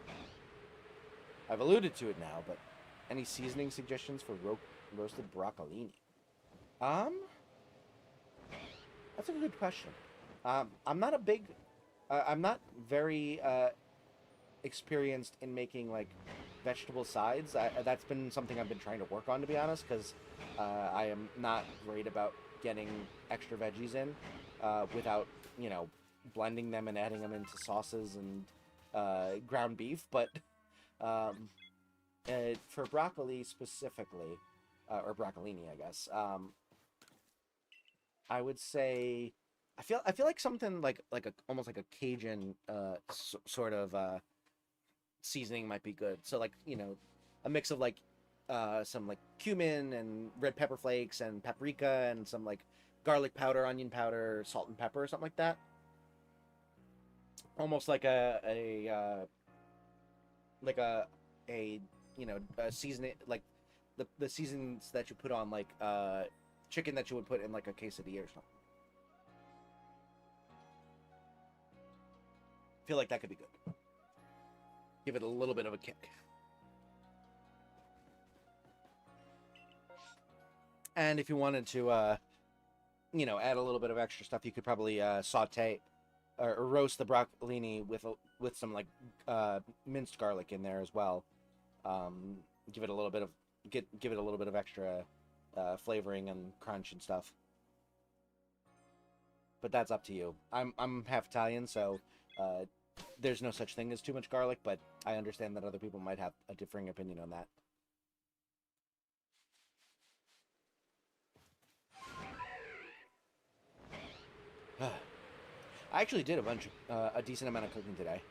I've alluded to it now, but any seasoning suggestions for roasted broccolini? That's a good question. I'm not very experienced in making like vegetable sides. That's been something I've been trying to work on, to be honest, because I am not great about getting extra veggies in without, you know, blending them and adding them into sauces and ground beef. But for broccoli specifically, or broccolini, I guess, I would say I feel like something like a almost like a Cajun sort of seasoning might be good. So like, you know, a mix of like some like cumin and red pepper flakes and paprika and some like garlic powder, onion powder, salt and pepper or something like that. Almost like like a you know, a seasoning like the seasons that you put on like chicken that you would put in like a quesadilla or something. Feel like that could be good. Give it a little bit of a kick. And if you wanted to, you know, add a little bit of extra stuff, you could probably saute or roast the broccolini with some like minced garlic in there as well. Give it a little bit of give it a little bit of extra flavoring and crunch and stuff. But that's up to you. I'm half Italian, so there's no such thing as too much garlic, but I understand that other people might have a differing opinion on that. I actually did a decent amount of cooking today.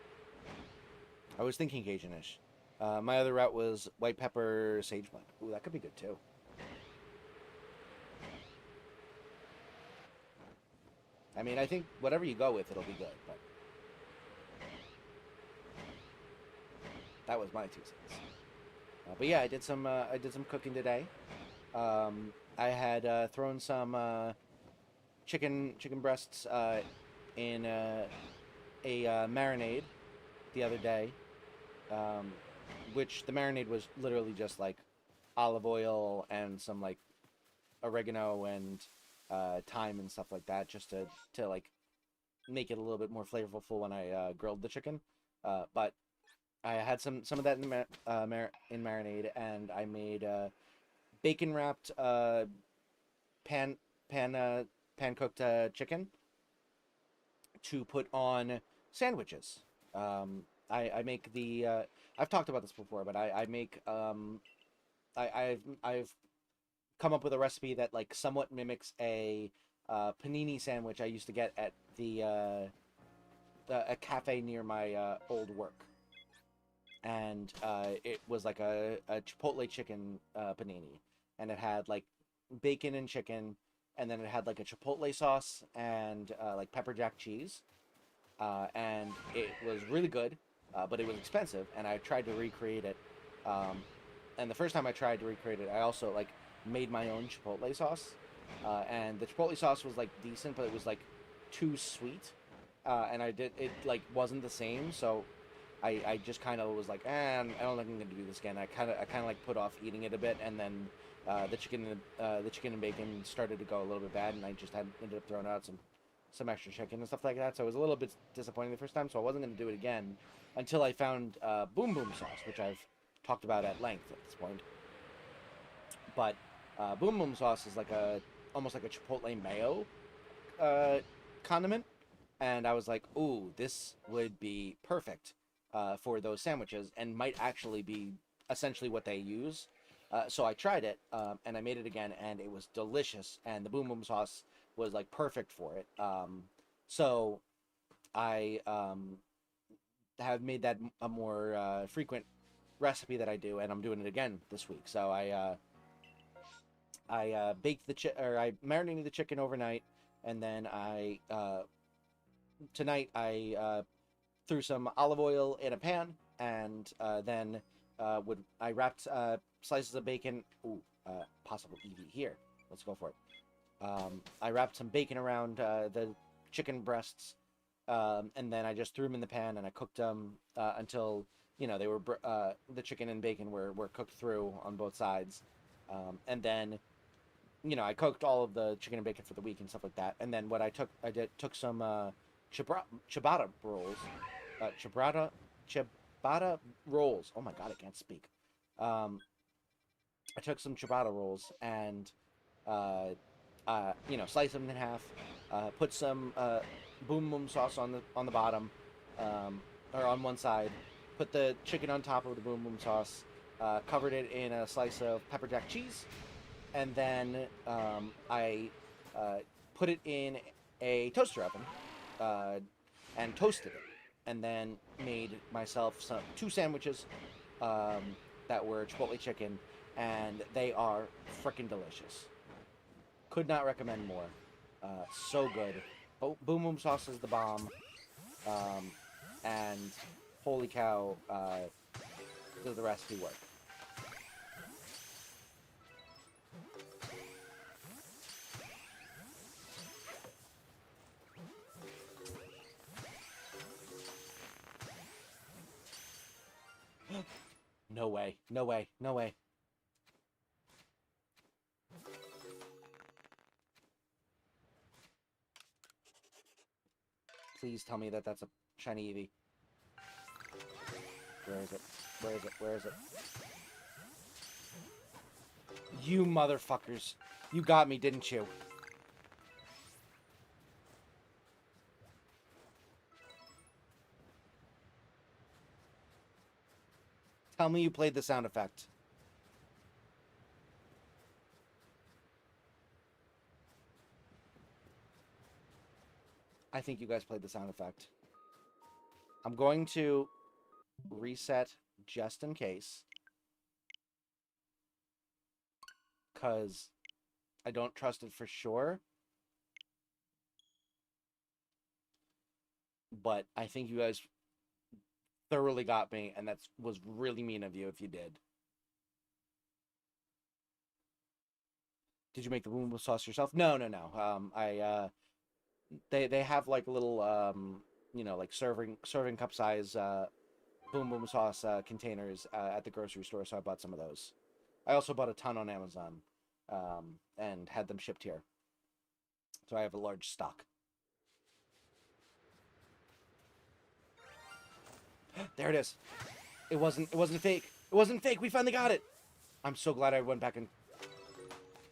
I was thinking Cajunish. My other route was white pepper, sage blend. Ooh, that could be good too. I mean, I think whatever you go with, it'll be good, but that was my 2 cents. But yeah, I did some cooking today. I had thrown some chicken breasts in a marinade the other day, which the marinade was literally just like olive oil and some like oregano and thyme and stuff like that, just to like make it a little bit more flavorful when I grilled the chicken. But I had some of that in in marinade, and I made bacon wrapped pan cooked chicken to put on sandwiches. I make the I've talked about this before, but I make I've come up with a recipe that like somewhat mimics a panini sandwich I used to get at a cafe near my old work, and it was like a chipotle chicken panini, and it had like bacon and chicken, and then it had like a chipotle sauce and like pepper jack cheese, and it was really good, but it was expensive, and I tried to recreate it. And the first time I tried to recreate it, I also like made my own chipotle sauce, and the chipotle sauce was like decent, but it was like too sweet, and it like wasn't the same, so I just kind of was like, I don't think I'm gonna do this again. I kind of like put off eating it a bit, and then the chicken and bacon started to go a little bit bad, and I just ended up throwing out some extra chicken and stuff like that. So it was a little bit disappointing the first time, so I wasn't gonna do it again until I found Boom Boom sauce, which I've talked about at length at this point. But Boom Boom sauce is like almost like a chipotle mayo condiment, and I was like, ooh, this would be perfect for those sandwiches, and might actually be essentially what they use. So I tried it, and I made it again, and it was delicious, and the Boom Boom sauce was like perfect for it. So I have made that a more frequent recipe that I do, and I'm doing it again this week. So I baked I marinated the chicken overnight, and then tonight I threw some olive oil in a pan, and then I wrapped slices of bacon. Ooh, possible EV here. Let's go for it. I wrapped some bacon around the chicken breasts, and then I just threw them in the pan, and I cooked them until they were the chicken and bacon were cooked through on both sides, and then I cooked all of the chicken and bacon for the week and stuff like that. And then what I took some ciabatta rolls, ciabatta rolls. Oh my god, I can't speak. I took some ciabatta rolls and slice them in half. Put some Boom Boom sauce on the bottom, or on one side. Put the chicken on top of the Boom Boom sauce. Covered it in a slice of pepper jack cheese, and then I put it in a toaster oven and toasted it, and then made myself two sandwiches that were Chipotle chicken, and they are freaking delicious. Could not recommend more. So good. Boom Boom sauce is the bomb. And holy cow, does the recipe work? No way. No way. No way. Please tell me that that's a shiny Eevee. Where is it? Where is it? Where is it? You motherfuckers. You got me, didn't you? Tell me you played the sound effect. I think you guys played the sound effect. I'm going to reset just in case. Because I don't trust it for sure. But I think you guys thoroughly got me, and that was really mean of you if you did. Did you make the boom boom sauce yourself? No. They have like little you know, like serving cup size boom boom sauce containers at the grocery store, so I bought some of those. I also bought a ton on Amazon and had them shipped here, so I have a large stock. There it is. It wasn't fake. It wasn't fake. We finally got it. I'm so glad I went back and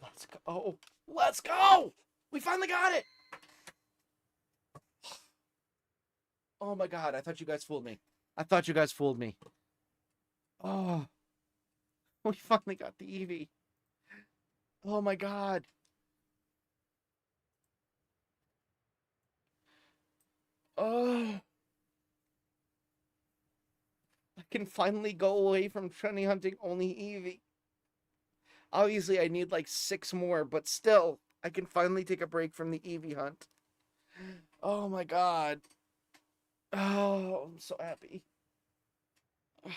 let's go. Let's go. We finally got it. Oh my god, I thought you guys fooled me. I thought you guys fooled me. Oh. We finally got the Eevee. Oh my god. Oh. I can finally go away from shiny hunting only Eevee. Obviously, I need like 6 more, but still, I can finally take a break from the Eevee hunt. Oh my god. Oh, I'm so happy. Oh,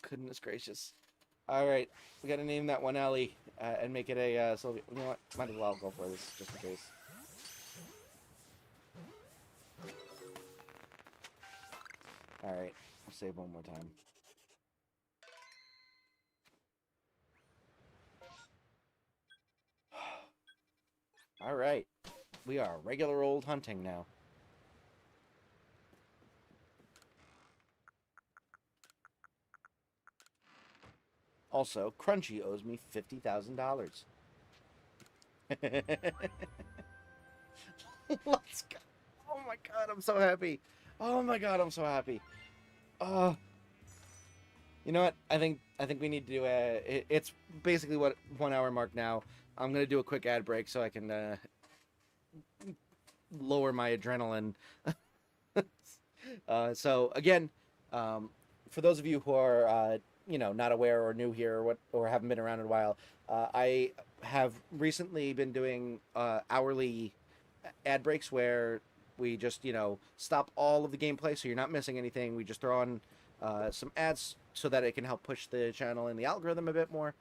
goodness gracious. Alright, we gotta name that one Ellie and make it a Sylvia. You know what? Might as well go for this, just in case. Alright, I'll save one more time. Alright, we are regular old hunting now. Also, Crunchy owes me $50,000. Let's go. Oh my god, I'm so happy. Oh my god, I'm so happy. You know what? I think we need to do it's basically what 1 hour mark now. I'm gonna do a quick ad break so I can lower my adrenaline. So again, for those of you who are you know, not aware or new here or haven't been around in a while, I have recently been doing hourly ad breaks where we just, you know, stop all of the gameplay so you're not missing anything. We just throw on some ads so that it can help push the channel and the algorithm a bit more.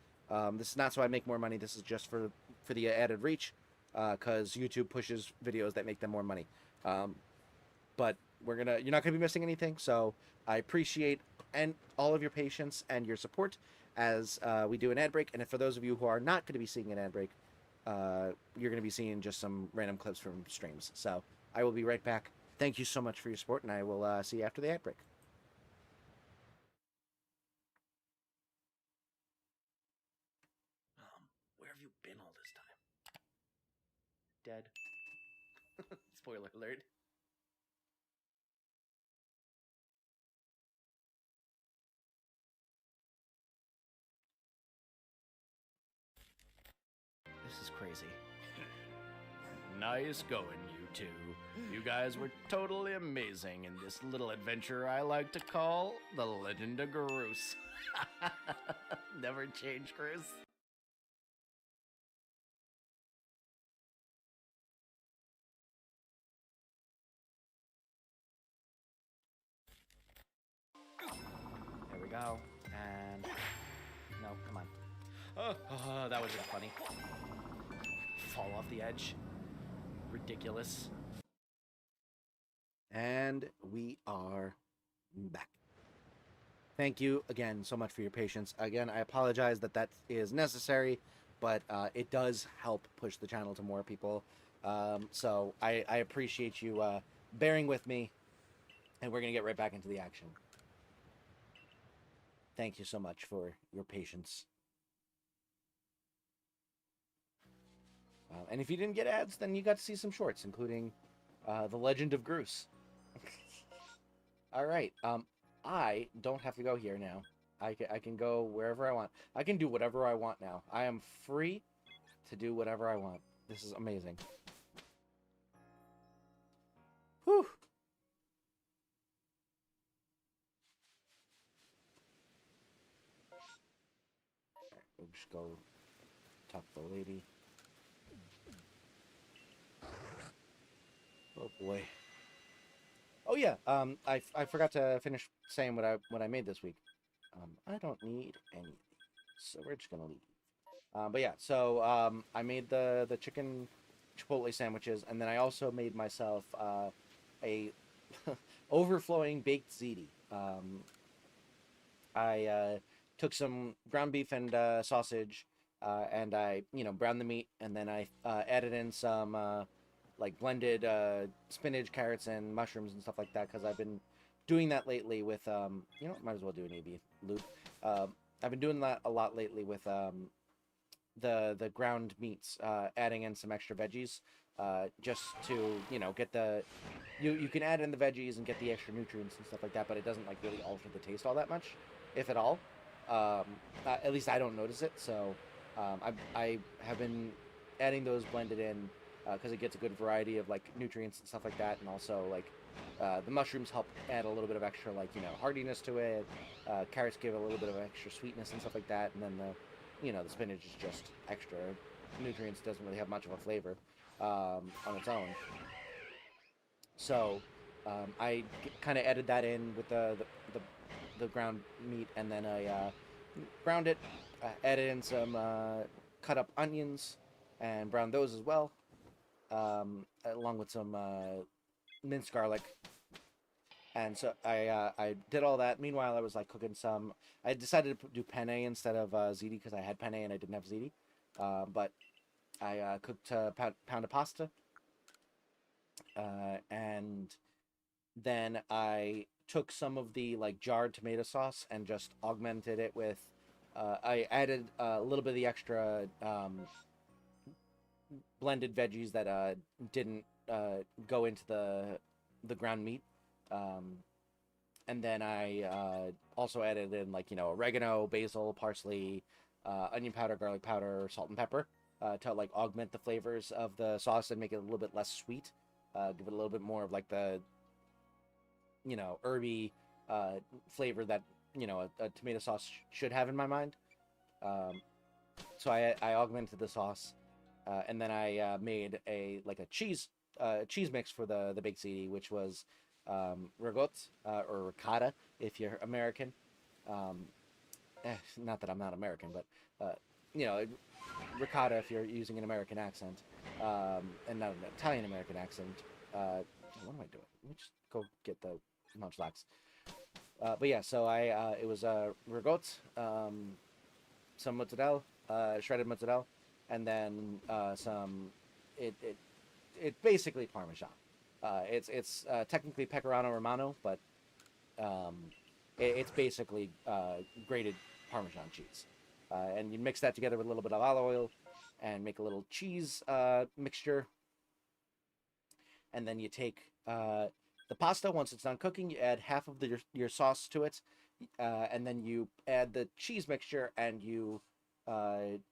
This is not so I make more money. This is just for the added reach, because YouTube pushes videos that make them more money. But you're not gonna be missing anything. So I appreciate all of your patience and your support as we do an ad break. And for those of you who are not going to be seeing an ad break, you're going to be seeing just some random clips from streams. So I will be right back. Thank you so much for your support, and I will see you after the ad break. Where have you been all this time? Dead. Spoiler alert. This is crazy. Nice going, you two. You guys were totally amazing in this little adventure I like to call The Legend of Groose. Never change, Groose. There we go. And... no, come on. Oh, that wasn't funny. Fall off the edge. Ridiculous. And we are back. Thank you again so much for your patience. Again, I apologize that is necessary, but it does help push the channel to more people. So I appreciate you bearing with me, and we're going to get right back into the action. Thank you so much for your patience. And if you didn't get ads, then you got to see some shorts, including The Legend of Groose. All right. I don't have to go here now. I can go wherever I want. I can do whatever I want now. I am free to do whatever I want. This is amazing. Whew. We'll just go talk to the lady. Oh boy. Oh yeah. I forgot to finish saying what I made this week. I don't need any of these, so we're just gonna leave. But yeah. So I made the chicken chipotle sandwiches, and then I also made myself a overflowing baked ziti. I took some ground beef and sausage, and I browned the meat, and then I added in some like blended spinach, carrots, and mushrooms and stuff like that, because I've been doing that lately with might as well do an AB loop. I've been doing that a lot lately with the ground meats, adding in some extra veggies, just to get the you can add in the veggies and get the extra nutrients and stuff like that, but it doesn't like really alter the taste all that much, if at all. At least I don't notice it. So I have been adding those blended in, because it gets a good variety of like nutrients and stuff like that, and also like the mushrooms help add a little bit of extra like hardiness to it. Carrots give a little bit of extra sweetness and stuff like that, and then the spinach is just extra nutrients. Doesn't really have much of a flavor on its own. So I kind of added that in with the ground meat, and then I browned it, added in some cut up onions and browned those as well, along with some minced garlic. And so I did all that. Meanwhile, I was like cooking some. I decided to do penne instead of ziti, because I had penne and I didn't have ziti. But I cooked a pound of pasta, and then I took some of the like jarred tomato sauce and just augmented it with. I added a little bit of the extra blended veggies that didn't go into the ground meat. And then I also added in like oregano, basil, parsley, onion powder, garlic powder, salt and pepper, to like augment the flavors of the sauce and make it a little bit less sweet. Give it a little bit more of like the herby flavor that a tomato sauce should have in my mind. So I augmented the sauce, and then I made a cheese mix for the baked ziti, which was ricotta, or ricotta if you're American. Not that I'm not American, but ricotta if you're using an American accent, and not an Italian American accent. What am I doing? Let me just go get the munch lax. But yeah, so it was ricotta, some mozzarella, shredded mozzarella, and then some it's basically Parmesan. It's technically Pecorino Romano, but it's basically grated Parmesan cheese. And you mix that together with a little bit of olive oil and make a little cheese mixture. And then you take the pasta. Once it's done cooking, you add half of your sauce to it, and then you add the cheese mixture, and you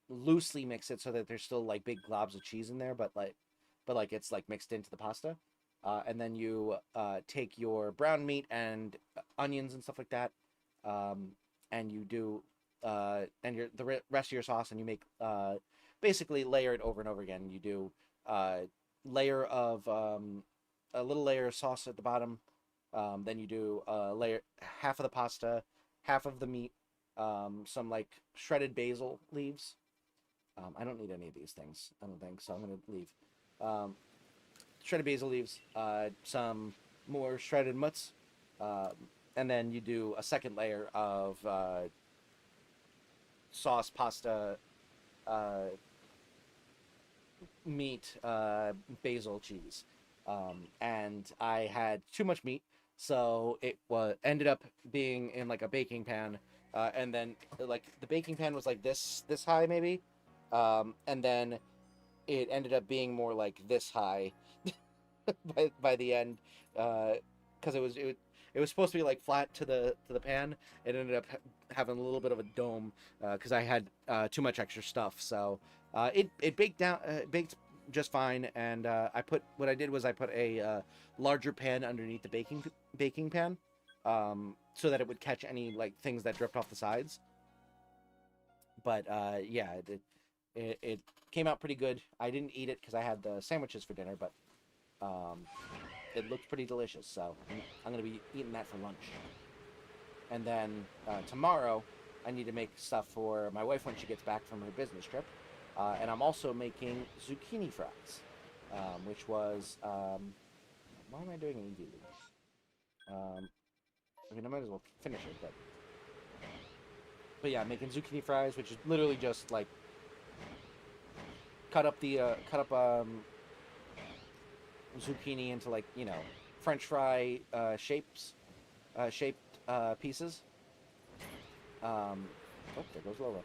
loosely mix it so that there's still like big globs of cheese in there, but like but like it's like mixed into the pasta. And then you take your brown meat and onions and stuff like that, and you do and the rest of your sauce, and you make basically layer it over and over again. You do layer of a little layer of sauce at the bottom, then you do layer half of the pasta, half of the meat, some like shredded basil leaves. I don't need any of these things, I don't think, so I'm gonna leave. Shredded basil leaves, some more shredded mutts, and then you do a second layer of sauce, pasta, meat, basil, cheese. And I had too much meat, so it ended up being in like a baking pan, and then like the baking pan was like this high maybe, and then it ended up being more like this high by the end, because it was supposed to be like flat to the pan. It ended up having a little bit of a dome because I had too much extra stuff. So it baked just fine. And I put a larger pan underneath the baking pan, so that it would catch any like things that dripped off the sides. But yeah, it came out pretty good. I didn't eat it because I had the sandwiches for dinner, but it looked pretty delicious, so I'm going to be eating that for lunch. And then tomorrow, I need to make stuff for my wife when she gets back from her business trip. And I'm also making zucchini fries, which was... why am I doing an easy lead? I mean, I might as well finish it, but yeah, making zucchini fries, which is literally just, like, cut up zucchini into, like, you know, French fry shaped pieces. Oh, there goes Lola.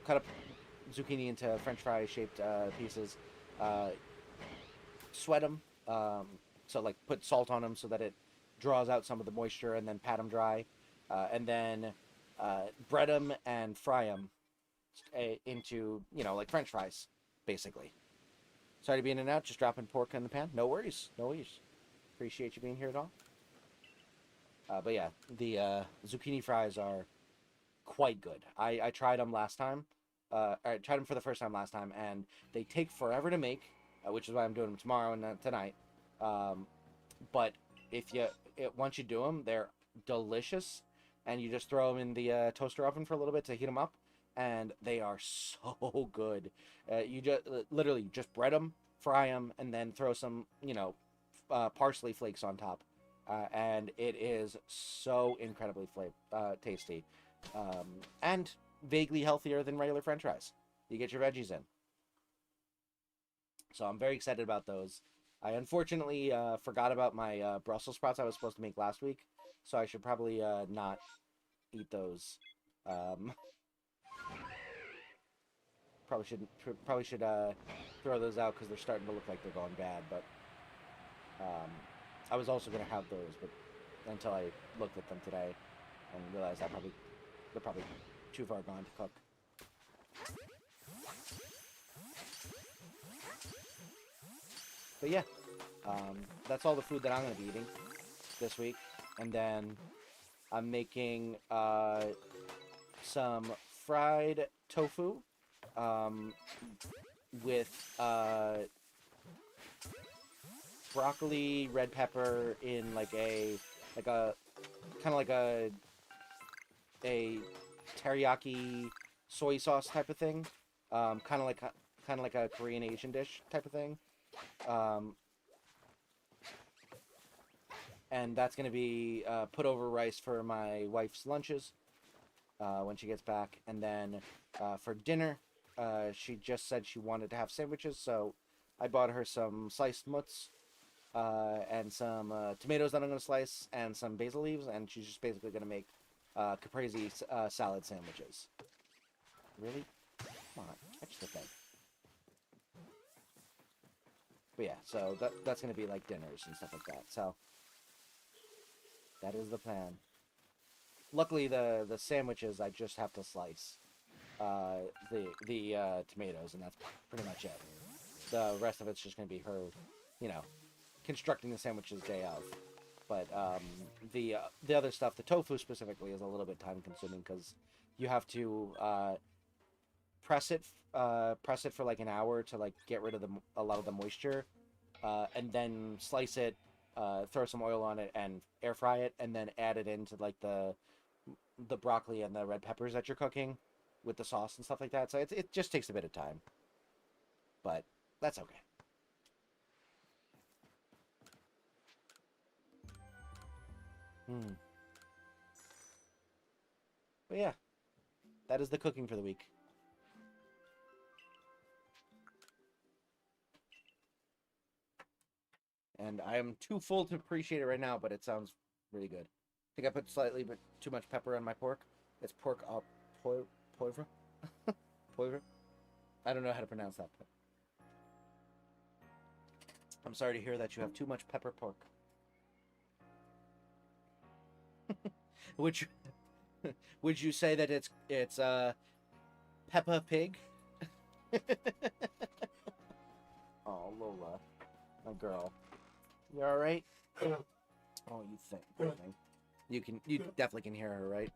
Cut up zucchini into French fry shaped pieces. Sweat them. So like put salt on them so that it draws out some of the moisture, and then pat them dry, and then bread them and fry them into, you know, like French fries, basically. Sorry to be in and out, just dropping pork in the pan. No worries, no worries. Appreciate you being here at all. But yeah, the zucchini fries are quite good. I tried them last time. I tried them for the first time last time, and they take forever to make, which is why I'm doing them tomorrow and tonight. But once you do them, they're delicious, and you just throw them in the toaster oven for a little bit to heat them up, and they are so good. You just literally just bread them, fry them, and then throw some, you know, parsley flakes on top, and it is so incredibly tasty, and vaguely healthier than regular French fries. You get your veggies in. So I'm very excited about those. I unfortunately forgot about my Brussels sprouts I was supposed to make last week, so I should probably not eat those. Probably should throw those out because they're starting to look like they're going bad. But I was also gonna have those, but until I looked at them today and realized they're probably too far gone to cook. But yeah, that's all the food that I'm going to be eating this week. And then I'm making some fried tofu with broccoli, red pepper in like a teriyaki soy sauce type of thing, kind of like a Korean Asian dish type of thing. And that's going to be put over rice for my wife's lunches when she gets back. And then for dinner, she just said she wanted to have sandwiches, so I bought her some sliced mutts and some tomatoes that I'm going to slice and some basil leaves, and she's just basically going to make caprese salad sandwiches. Really? Come on, catch the thing. But yeah, so that's going to be like dinners and stuff like that. So that is the plan. Luckily, the sandwiches I just have to slice the tomatoes, and that's pretty much it. the rest of it's just going to be her, you know, constructing the sandwiches day of. But the other stuff, the tofu specifically, is a little bit time consuming because you have to press it for like an hour to like get rid of a lot of the moisture, and then slice it, throw some oil on it, and air fry it, and then add it into like the broccoli and the red peppers that you're cooking with the sauce and stuff like that. So it just takes a bit of time, but that's okay. But yeah, that is the cooking for the week. And I am too full to appreciate it right now, but it sounds really good. I think I put slightly bit too much pepper on my pork. It's pork au poivre. Poivre. I don't know how to pronounce that. But I'm sorry to hear that you have too much pepper pork. Would you say that it's Peppa Pig? Oh, Lola, my girl, you all right? Oh, you think? Poor thing. You definitely can hear her, right?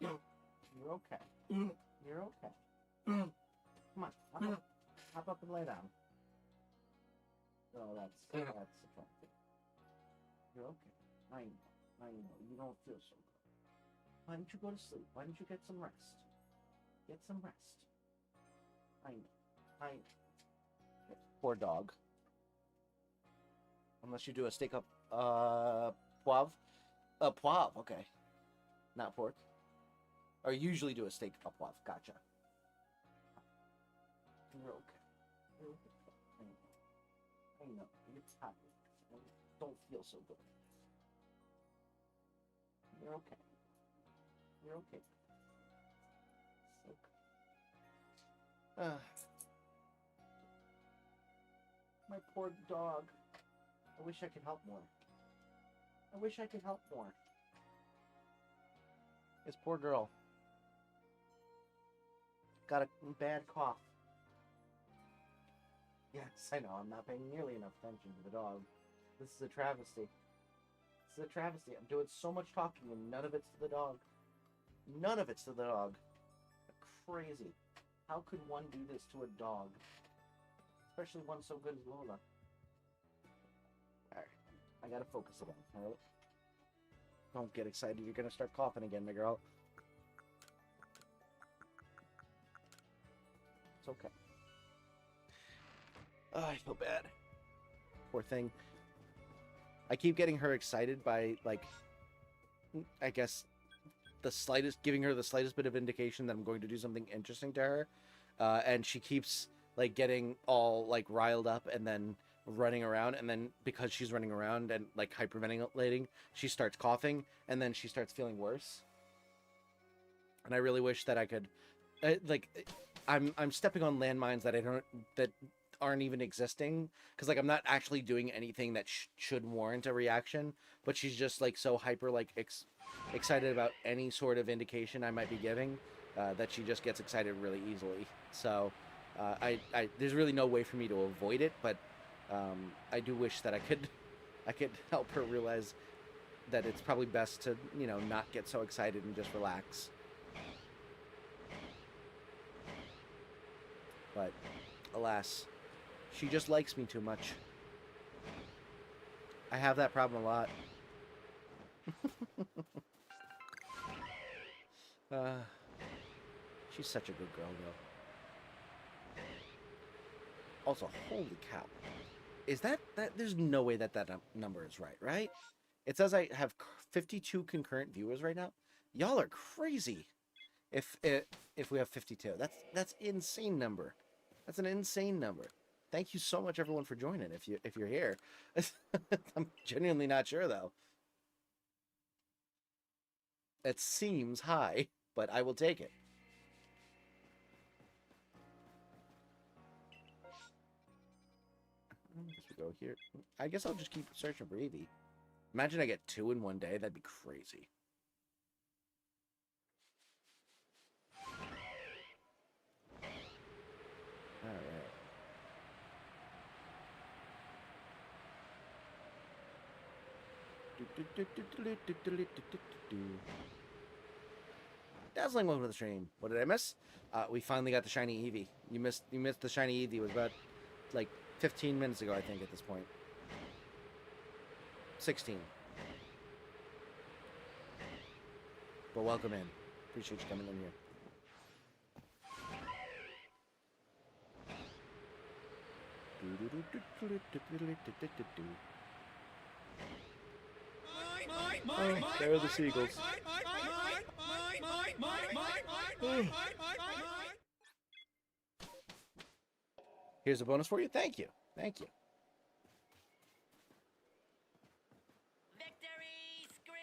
You're okay. You're okay. Come on, hop up and lay down. Oh, that's attractive. You're okay. I know. You don't feel so good. Why don't you go to sleep? Why don't you get some rest? Get some rest. I know. Poor dog. Unless you do a steak up, poivre. Poivre, okay. Not pork. Or usually do a steak up poivre. Gotcha. You're okay. You're okay. I know. You're tired. Don't feel so good. You're okay. You're okay. Okay. My poor dog. I wish I could help more. I wish I could help more. This poor girl. Got a bad cough. Yes, I know. I'm not paying nearly enough attention to the dog. This is a travesty. This is a travesty. I'm doing so much talking and none of it's to the dog. None of it's to the dog. Crazy. How could one do this to a dog? Especially one so good as Lola. Alright. I gotta focus again, alright? Don't get excited. You're gonna start coughing again, my girl. It's okay. Oh, I feel bad. Poor thing. I keep getting her excited by, like, I guess, giving her the slightest bit of indication that I'm going to do something interesting to her. And she keeps, like, getting all, like, riled up and then running around. And then because she's running around and, like, hyperventilating, she starts coughing and then she starts feeling worse. And I really wish that I could, I'm stepping on landmines that aren't even existing, because like I'm not actually doing anything that should warrant a reaction, but she's just like so hyper like excited about any sort of indication I might be giving, that she just gets excited really easily. So I there's really no way for me to avoid it, but I do wish that I could help her realize that it's probably best to, you know, not get so excited and just relax. But alas, she just likes me too much. I have that problem a lot. She's such a good girl, though. Also, holy cow. Is that there's no way that number is right? It says I have 52 concurrent viewers right now. Y'all are crazy. If we have 52. That's insane number. That's an insane number. Thank you so much, everyone, for joining. If you're here, I'm genuinely not sure though. It seems high, but I will take it. I guess we go here. I guess I'll just keep searching for Evie. Imagine I get 2 in one day. That'd be crazy. Dazzling, welcome to the stream. What did I miss? We finally got the shiny Eevee. You missed the shiny Eevee. It was about like 15 minutes ago, I think, at this point. 16. But welcome in. Appreciate you coming in here. Oh, there are the seagulls. Here's a bonus for you. Thank you. Thank you. Victory screech!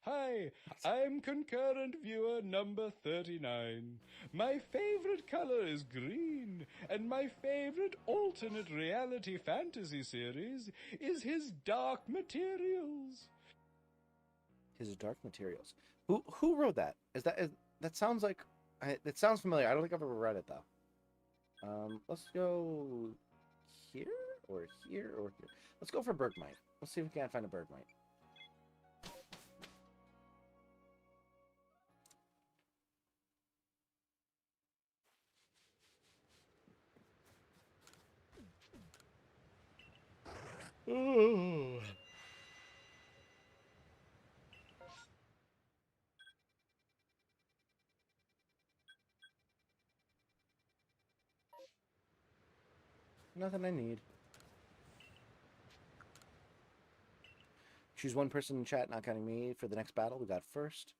Hi, I'm concurrent viewer number 39. My favorite color is green, and my favorite alternate reality fantasy series is His Dark Materials. His Dark Materials. Who wrote that? That sounds like it sounds familiar. I don't think I've ever read it though. Let's go here or here or here. Let's go for Bergmite. Let's see if we can't find a Bergmite. Oh. Nothing I need. Choose one person in chat, not counting me, for the next battle. We got first.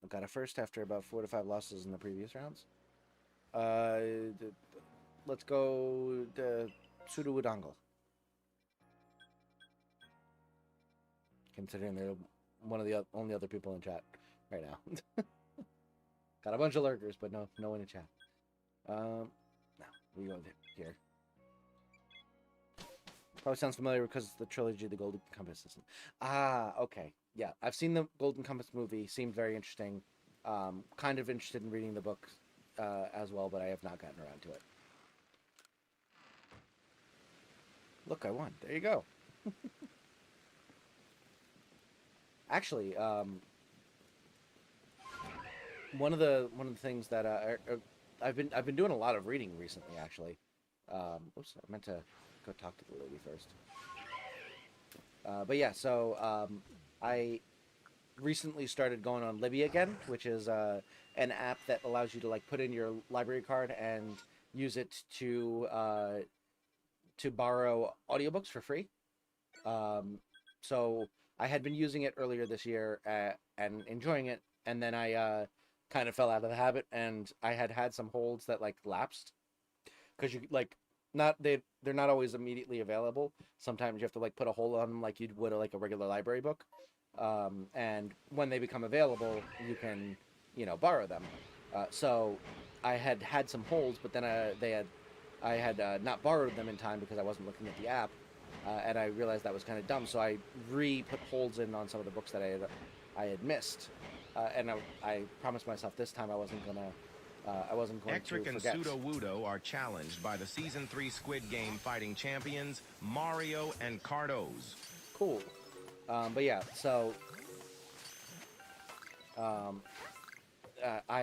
We got a first after about 4 to 5 losses in the previous rounds. Let's go to Sudo-Udangle. Considering they're one of the only other people in chat right now. Got a bunch of lurkers, but no one in chat. No, we go here. Probably sounds familiar because the trilogy, the Golden Compass system. Ah, okay. Yeah, I've seen the Golden Compass movie. Seemed very interesting. Kind of interested in reading the book as well, but I have not gotten around to it. Look, I won. There you go. Actually, one of the things that I've been doing a lot of reading recently. Actually, oops, I meant to go talk to the lady first. But yeah, so I recently started going on Libby again, which is an app that allows you to like put in your library card and use it to borrow audiobooks for free. So I had been using it earlier this year and enjoying it, and then I kind of fell out of the habit, and I had some holds that like lapsed because you like they're not always immediately available. Sometimes you have to like put a hold on them like you would like a regular library book, and when they become available, you can borrow them. So I had some holds, but then I had not borrowed them in time because I wasn't looking at the app. And I realized that was kind of dumb, so I put holds in on some of the books that I had missed, and I promised myself this time I wasn't going Ectric to and forget. Pseudo-Wudo are challenged by the Season 3 Squid Game fighting champions, Mario and Cardos. Cool. But yeah, so I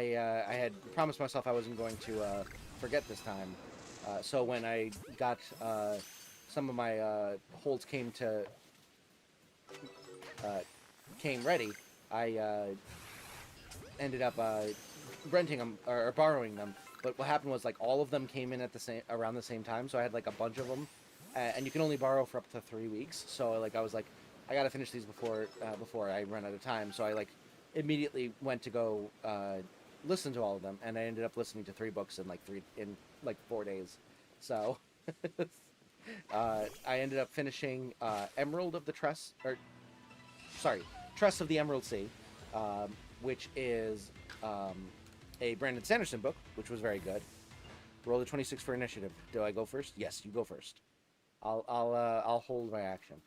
had promised myself I wasn't going to forget this time. So when I got some of my holds came ready, I ended up renting them or borrowing them. But what happened was like all of them came in at around the same time, so I had like a bunch of them, and you can only borrow for up to 3 weeks. So like I was like, I gotta finish these before I run out of time. So I like immediately went to go listen to all of them, and I ended up listening to 3 books in like 4 days. So I ended up finishing Trust of the Emerald Sea, which is a Brandon Sanderson book, which was very good. Roll the 26 for initiative. Do I go first? Yes, you go first. I'll hold my action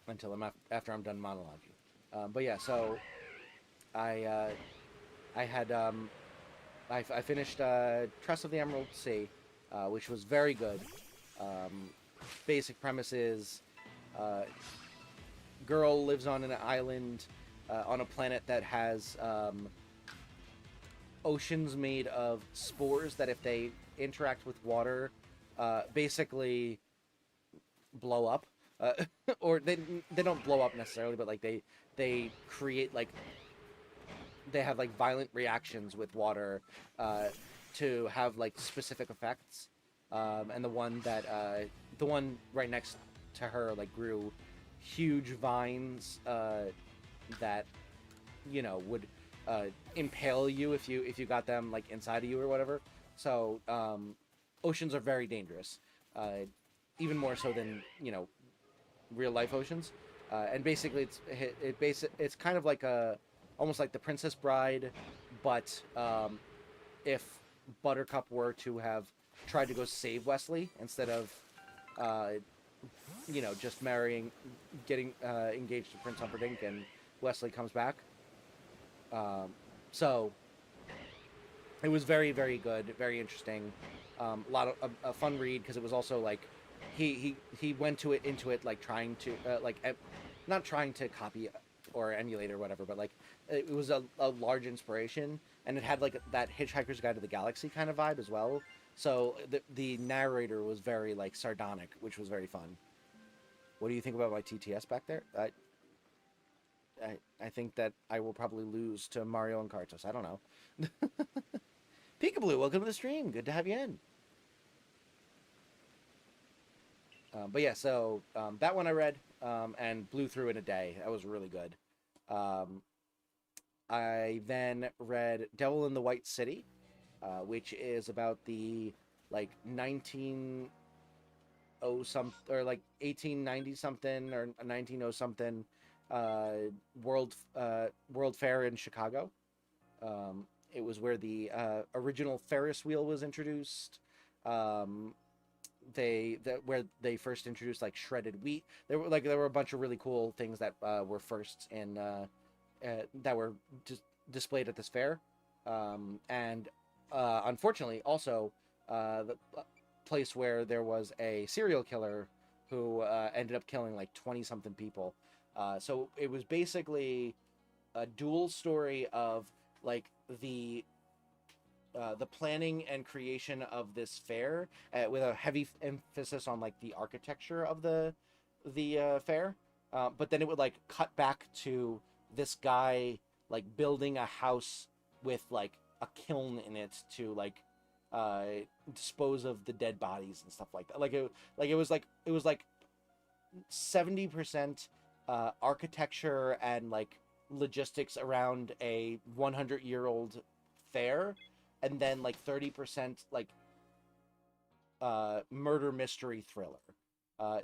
until after I'm done monologuing. But yeah, so I had I finished Trust of the Emerald Sea, which was very good. Basic premise is, girl lives on an island on a planet that has oceans made of spores that if they interact with water, basically blow up. Or they don't blow up necessarily, but like they create like they have like violent reactions with water to have like specific effects. And the one right next to her like grew huge vines that would impale you if you got them like inside of you or whatever. So oceans are very dangerous, even more so than real life oceans. And basically it's kind of like almost like the Princess Bride, but if Buttercup were to have tried to go save Wesley instead of just getting engaged to Prince Humperdinck, and Wesley comes back. So it was very, very good, very interesting. A lot of a fun read, because it was also like he went into it like trying to not trying to copy or emulate or whatever, but like it was a large inspiration, and it had like that Hitchhiker's Guide to the Galaxy kind of vibe as well. So the narrator was very like sardonic, which was very fun. What do you think about my TTS back there? I think that I will probably lose to Mario and Kartos. I don't know. Peekaboo, welcome to the stream. Good to have you in. But yeah, so that one I read and blew through in a day. That was really good. I then read Devil in the White City, which is about the like 1900 something or like 1890 something or 1900 something World Fair in Chicago. It was where the original Ferris wheel was introduced. Where they first introduced like shredded wheat. There were a bunch of really cool things that were first in that were displayed at this fair. And unfortunately, also the place where there was a serial killer who ended up killing like 20-something people. So it was basically a dual story of like the planning and creation of this fair with a heavy emphasis on like the architecture of the fair. But then it would like cut back to this guy like building a house with like a kiln in it to like dispose of the dead bodies and stuff like that. It was like 70% architecture and like logistics around a 100-year-old fair, and then like 30% like murder mystery thriller.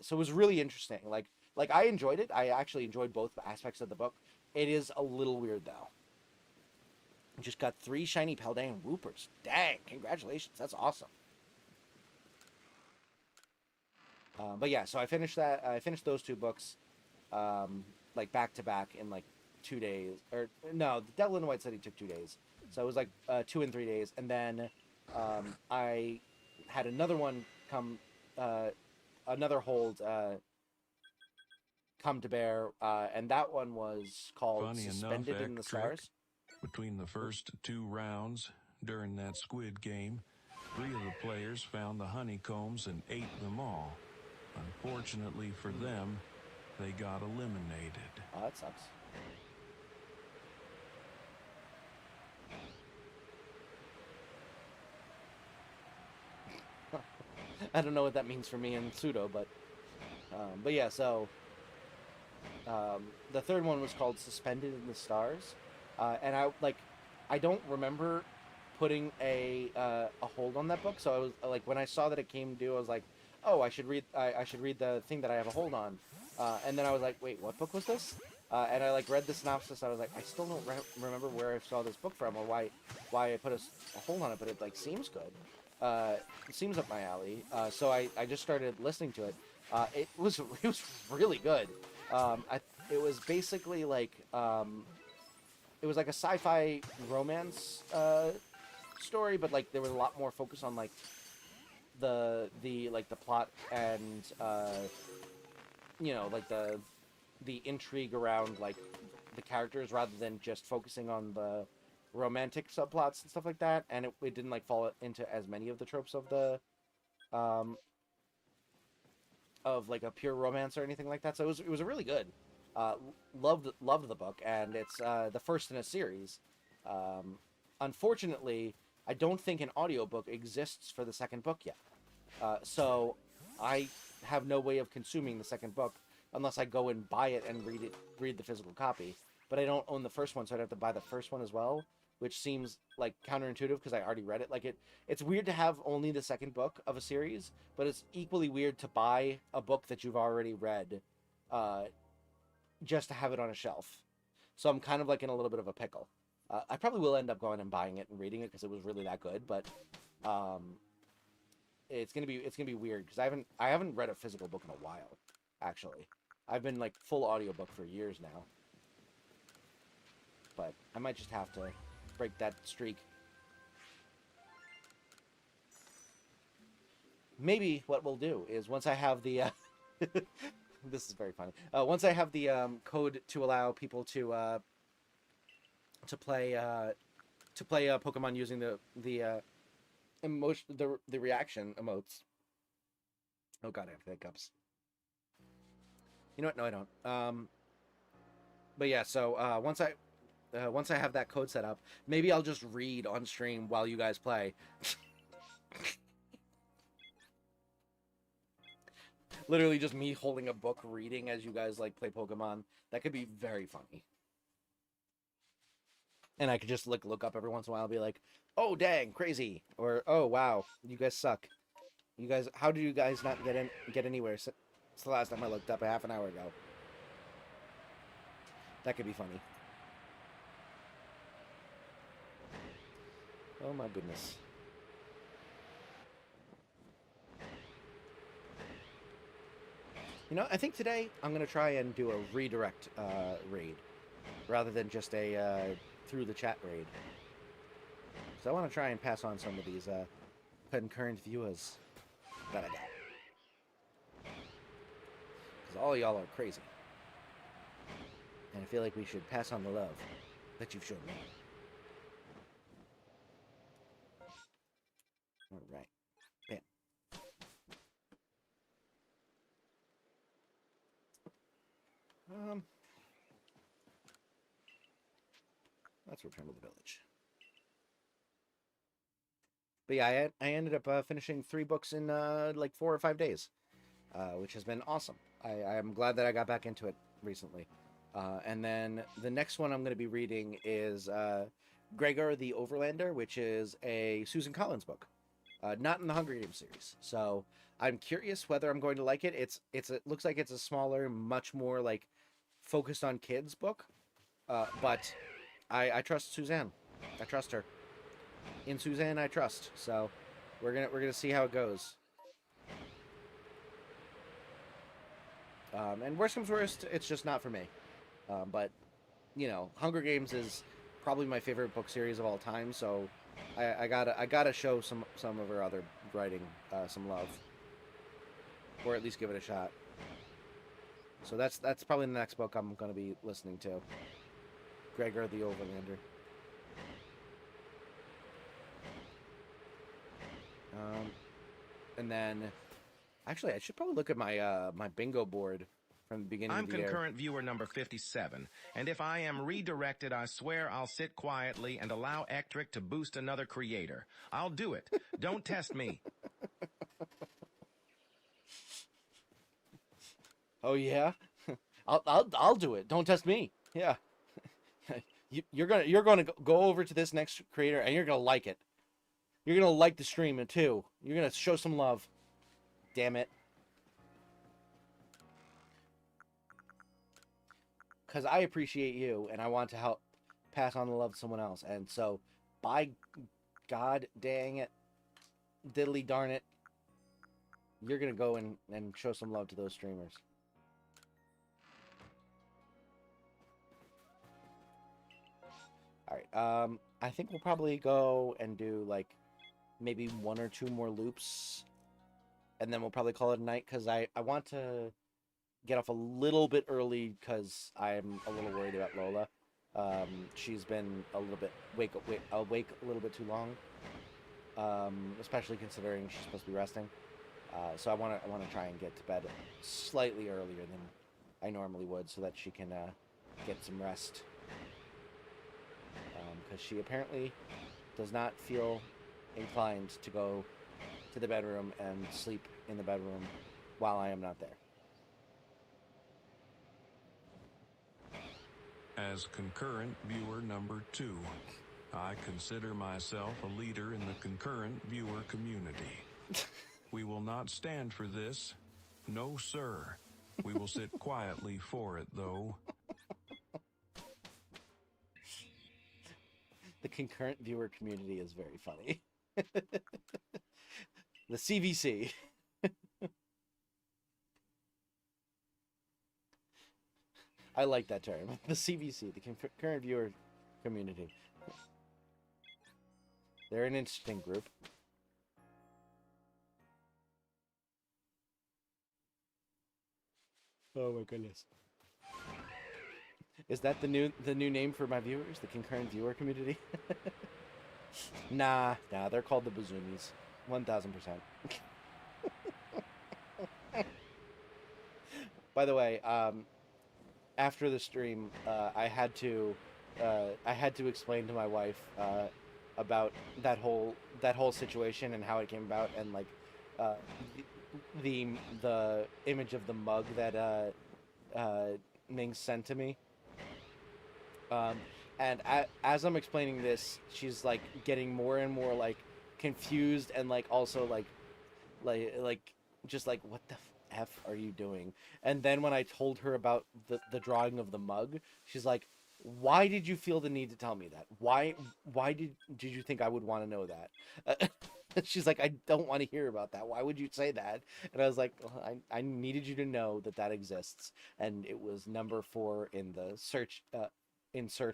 So it was really interesting. Like I enjoyed it. I actually enjoyed both aspects of the book. It is a little weird though. Just got 3 shiny Paldean Whoopers. Dang, congratulations. That's awesome. But yeah, so I finished that. I finished those 2 books like back to back in like 2 days. Or no, The Devil in the White City took 2 days. So it was like 2 and 3 days. And then I had another one another hold come to bear. And that one was called Funny Suspended enough, in the Ectric, Stars. between the first 2 rounds during that squid game, 3 of the players found the honeycombs and ate them all. Unfortunately for them, they got eliminated. Oh, that sucks. I don't know what that means for me in pseudo, but yeah. So the third one was called Suspended in the Stars, and I don't remember putting a hold on that book. So I was like, when I saw that it came due, I was like, oh, I should read the thing that I have a hold on. And then I was like, wait, what book was this? And I like read the synopsis. I was like, I still don't remember where I saw this book from or why I put a hold on it, but it like seems good. It seems up my alley. So I just started listening to it. It was really good. It was basically like it was like a sci-fi romance story, but like there was a lot more focus on like the plot and you know, like the intrigue around like the characters rather than just focusing on the romantic subplots and stuff like that. And it didn't like fall into as many of the tropes of the of like a pure romance or anything like that. So it was a really good. Loved the book, and it's the first in a series. Unfortunately, I don't think an audiobook exists for the second book yet. So I have no way of consuming the second book unless I go and buy it and read the physical copy. But I don't own the first one, so I'd have to buy the first one as well, which seems like counterintuitive because I already read it. Like it's weird to have only the second book of a series, but it's equally weird to buy a book that you've already read, just to have it on a shelf. So I'm kind of like in a little bit of a pickle. I probably will end up going and buying it and reading it because it was really that good, but it's gonna be weird because I haven't read a physical book in a while. Actually, I've been like full audiobook for years now, but I might just have to break that streak. Maybe what we'll do is once I have the this is very funny. Once I have the code to allow people to play Pokemon using the emotion, the reaction emotes. Oh god, I have hiccups. You know what? No, I don't. But yeah, so once I have that code set up, maybe I'll just read on stream while you guys play. Literally just me holding a book reading as you guys like play Pokemon. That could be very funny. And I could just look up every once in a while and be like, oh dang, crazy. Or oh wow, you guys suck. You guys, how did you guys not get anywhere since the last time I looked up a half an hour ago? That could be funny. Oh my goodness. You know, I think today I'm going to try and do a redirect raid rather than just a through the chat raid. So I want to try and pass on some of these concurrent viewers that I got. Because all y'all are crazy. And I feel like we should pass on the love that you've shown me. Alright. Bam. Let's return to the village. But yeah, I ended up finishing 3 books in like 4 or 5 days, which has been awesome. I'm glad that I got back into it recently. And then the next one I'm going to be reading is Gregor the Overlander, which is a Susan Collins book, not in the Hunger Games series. So I'm curious whether I'm going to like it. It looks like it's a smaller, much more like focused on kids book, but I trust Suzanne. I trust her. In Suzanne, I trust. So we're gonna see how it goes. And worst comes worst, it's just not for me. But you know, Hunger Games is probably my favorite book series of all time. So I gotta show some of her other writing some love, or at least give it a shot. So that's probably the next book I'm gonna be listening to. Gregor the Overlander. And then, actually, I should probably look at my my bingo board from the beginning I'm of the year. concurrent viewer number 57, and if I am redirected, I swear I'll sit quietly and allow Ectric to boost another creator. I'll do it. Don't test me. Oh yeah, I'll do it. Don't test me. Yeah, you're gonna go over to this next creator and you're gonna like it. You're gonna like the stream too. You're gonna show some love. Damn it. Because I appreciate you and I want to help pass on the love to someone else. And so, by God dang it, diddly darn it, you're gonna go and show some love to those streamers. All right. I think we'll probably go and do like maybe 1 or 2 more loops, and then we'll probably call it a night because I want to get off a little bit early because I'm a little worried about Lola. She's been a little bit awake a little bit too long, especially considering she's supposed to be resting. So I want to try and get to bed slightly earlier than I normally would, so that she can get some rest. Because she apparently does not feel inclined to go to the bedroom and sleep in the bedroom while I am not there. As concurrent viewer number 2, I consider myself a leader in the concurrent viewer community. We will not stand for this. No, sir. We will sit quietly for it, though. The concurrent viewer community is very funny. The CVC. I like that term. The CVC, the concurrent viewer community. They're an interesting group. Oh my goodness. Is that the new name for my viewers? The concurrent viewer community? Nah, they're called the Bazoomies. 1000%. By the way, after the stream, I had to explain to my wife about that whole situation and how it came about, and like the image of the mug that Ming sent to me. And as I'm explaining this, she's like getting more and more like confused, and like also like just like, what the F are you doing? And then when I told her about the drawing of the mug, she's like, why did you feel the need to tell me that? Why did you think I would want to know that? She's like, I don't want to hear about that. Why would you say that? And I was like, well, I needed you to know that exists, and it was number 4 in the search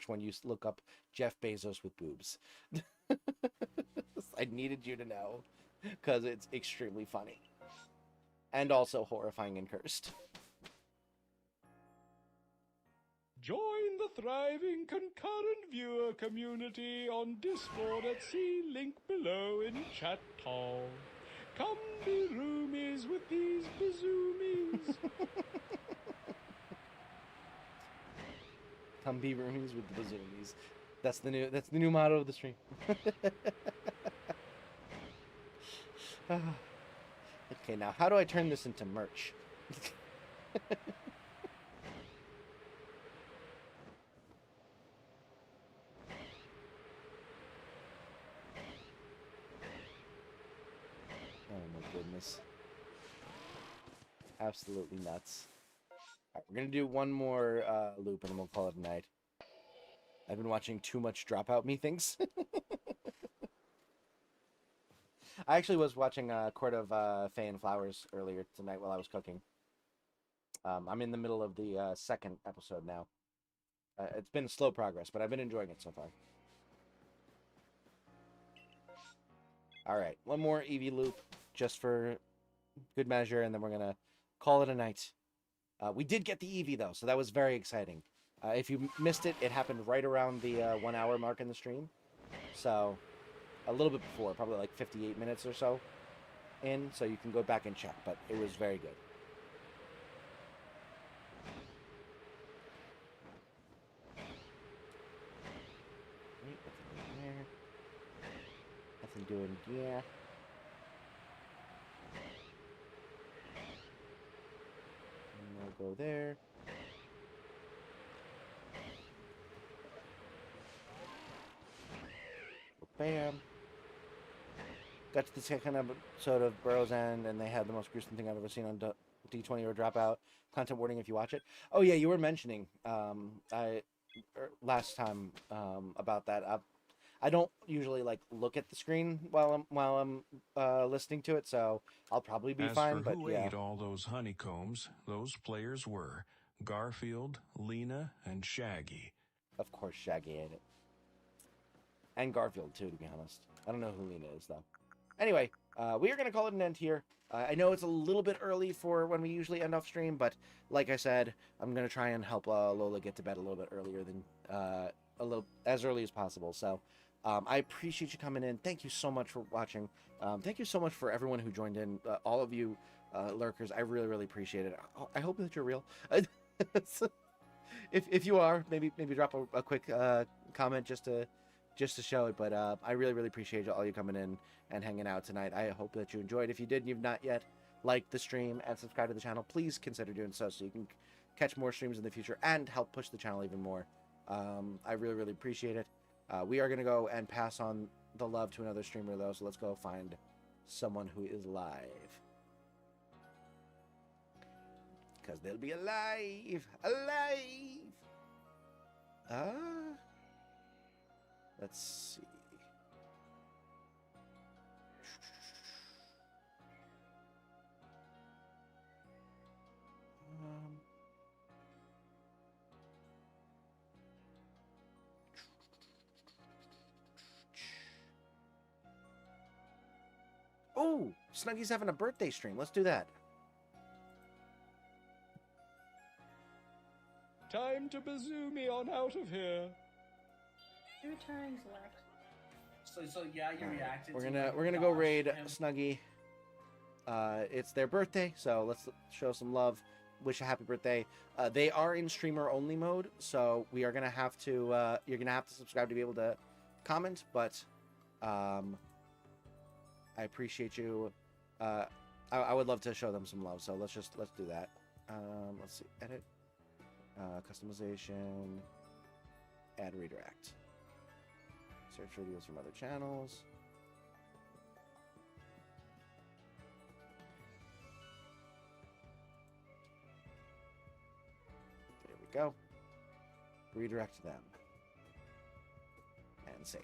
when you look up Jeff Bezos with boobs. I needed you to know because it's extremely funny and also horrifying and cursed. Join the thriving concurrent viewer community on Discord at see link below in chat hall. Come be roomies with these bazoomies. Come be roomies with the bazoomies. That's the new motto of the stream. Okay, now how do I turn this into merch? Oh my goodness. Absolutely nuts. Alright, we're gonna do one more loop and then we'll call it a night. I've been watching too much Dropout Methinks. I actually was watching Court of Fae and Flowers earlier tonight while I was cooking. I'm in the middle of the second episode now. It's been slow progress, but I've been enjoying it so far. Alright, one more Eevee loop, just for good measure, and then we're going to call it a night. We did get the Eevee, though, so that was very exciting. If you missed it, it happened right around the 1 hour mark in the stream. So, a little bit before, probably like 58 minutes or so in, so you can go back and check, but it was very good. Nothing doing there. And we'll go there. Bam. Got to the second episode of Burrow's End, and they had the most gruesome thing I've ever seen on D20 or Dropout. Content warning if you watch it. Oh yeah, you were mentioning last time about that. I don't usually like look at the screen while I'm listening to it, so I'll probably be fine. As for but who yeah, ate all those honeycombs, those players were Garfield, Lena, and Shaggy. of course Shaggy ate it. And Garfield, too, to be honest. I don't know who Lena is, though. Anyway, we are going to call it an end here. I know it's a little bit early for when we usually end off stream, but like I said, I'm going to try and help Lola get to bed a little bit earlier than as early as possible. So I appreciate you coming in. Thank you so much for watching. Thank you so much for everyone who joined in. All of you lurkers, I really, really appreciate it. I hope that you're real. If you are, maybe drop a quick comment just to show it. But I really, really appreciate all you coming in and hanging out tonight. I hope that you enjoyed. If you did and you've not yet liked the stream and subscribed to the channel, please consider doing so you can catch more streams in the future and help push the channel even more. I really, really appreciate it. We are going to go and pass on the love to another streamer, though, so let's go find someone who is live. Because they'll be alive! Alive! Let's see. Oh, Snuggy's having a birthday stream. Let's do that. Time to bazoo me on out of here. Your turn, Select. So yeah, you reacted. We're gonna go raid Snuggy. It's their birthday, so let's show some love. Wish a happy birthday. They are in streamer only mode, so we are gonna have to. You're gonna have to subscribe to be able to comment, but I appreciate you. I would love to show them some love, so let's do that. Let's see, edit, customization, add redirect. Search videos from other channels. There we go. Redirect them. And save.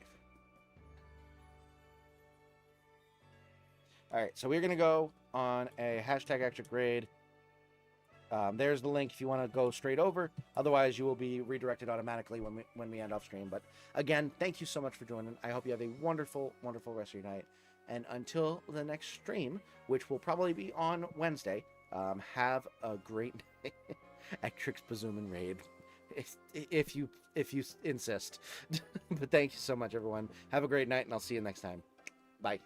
Alright, so we're going to go on a hashtag Ectric raid. There's the link if you want to go straight over. Otherwise, you will be redirected automatically when we end off stream. But again, thank you so much for joining. I hope you have a wonderful, wonderful rest of your night. And until the next stream, which will probably be on Wednesday, have a great Ectric's Bazoomin raid, if you insist. But thank you so much, everyone. Have a great night, and I'll see you next time. Bye.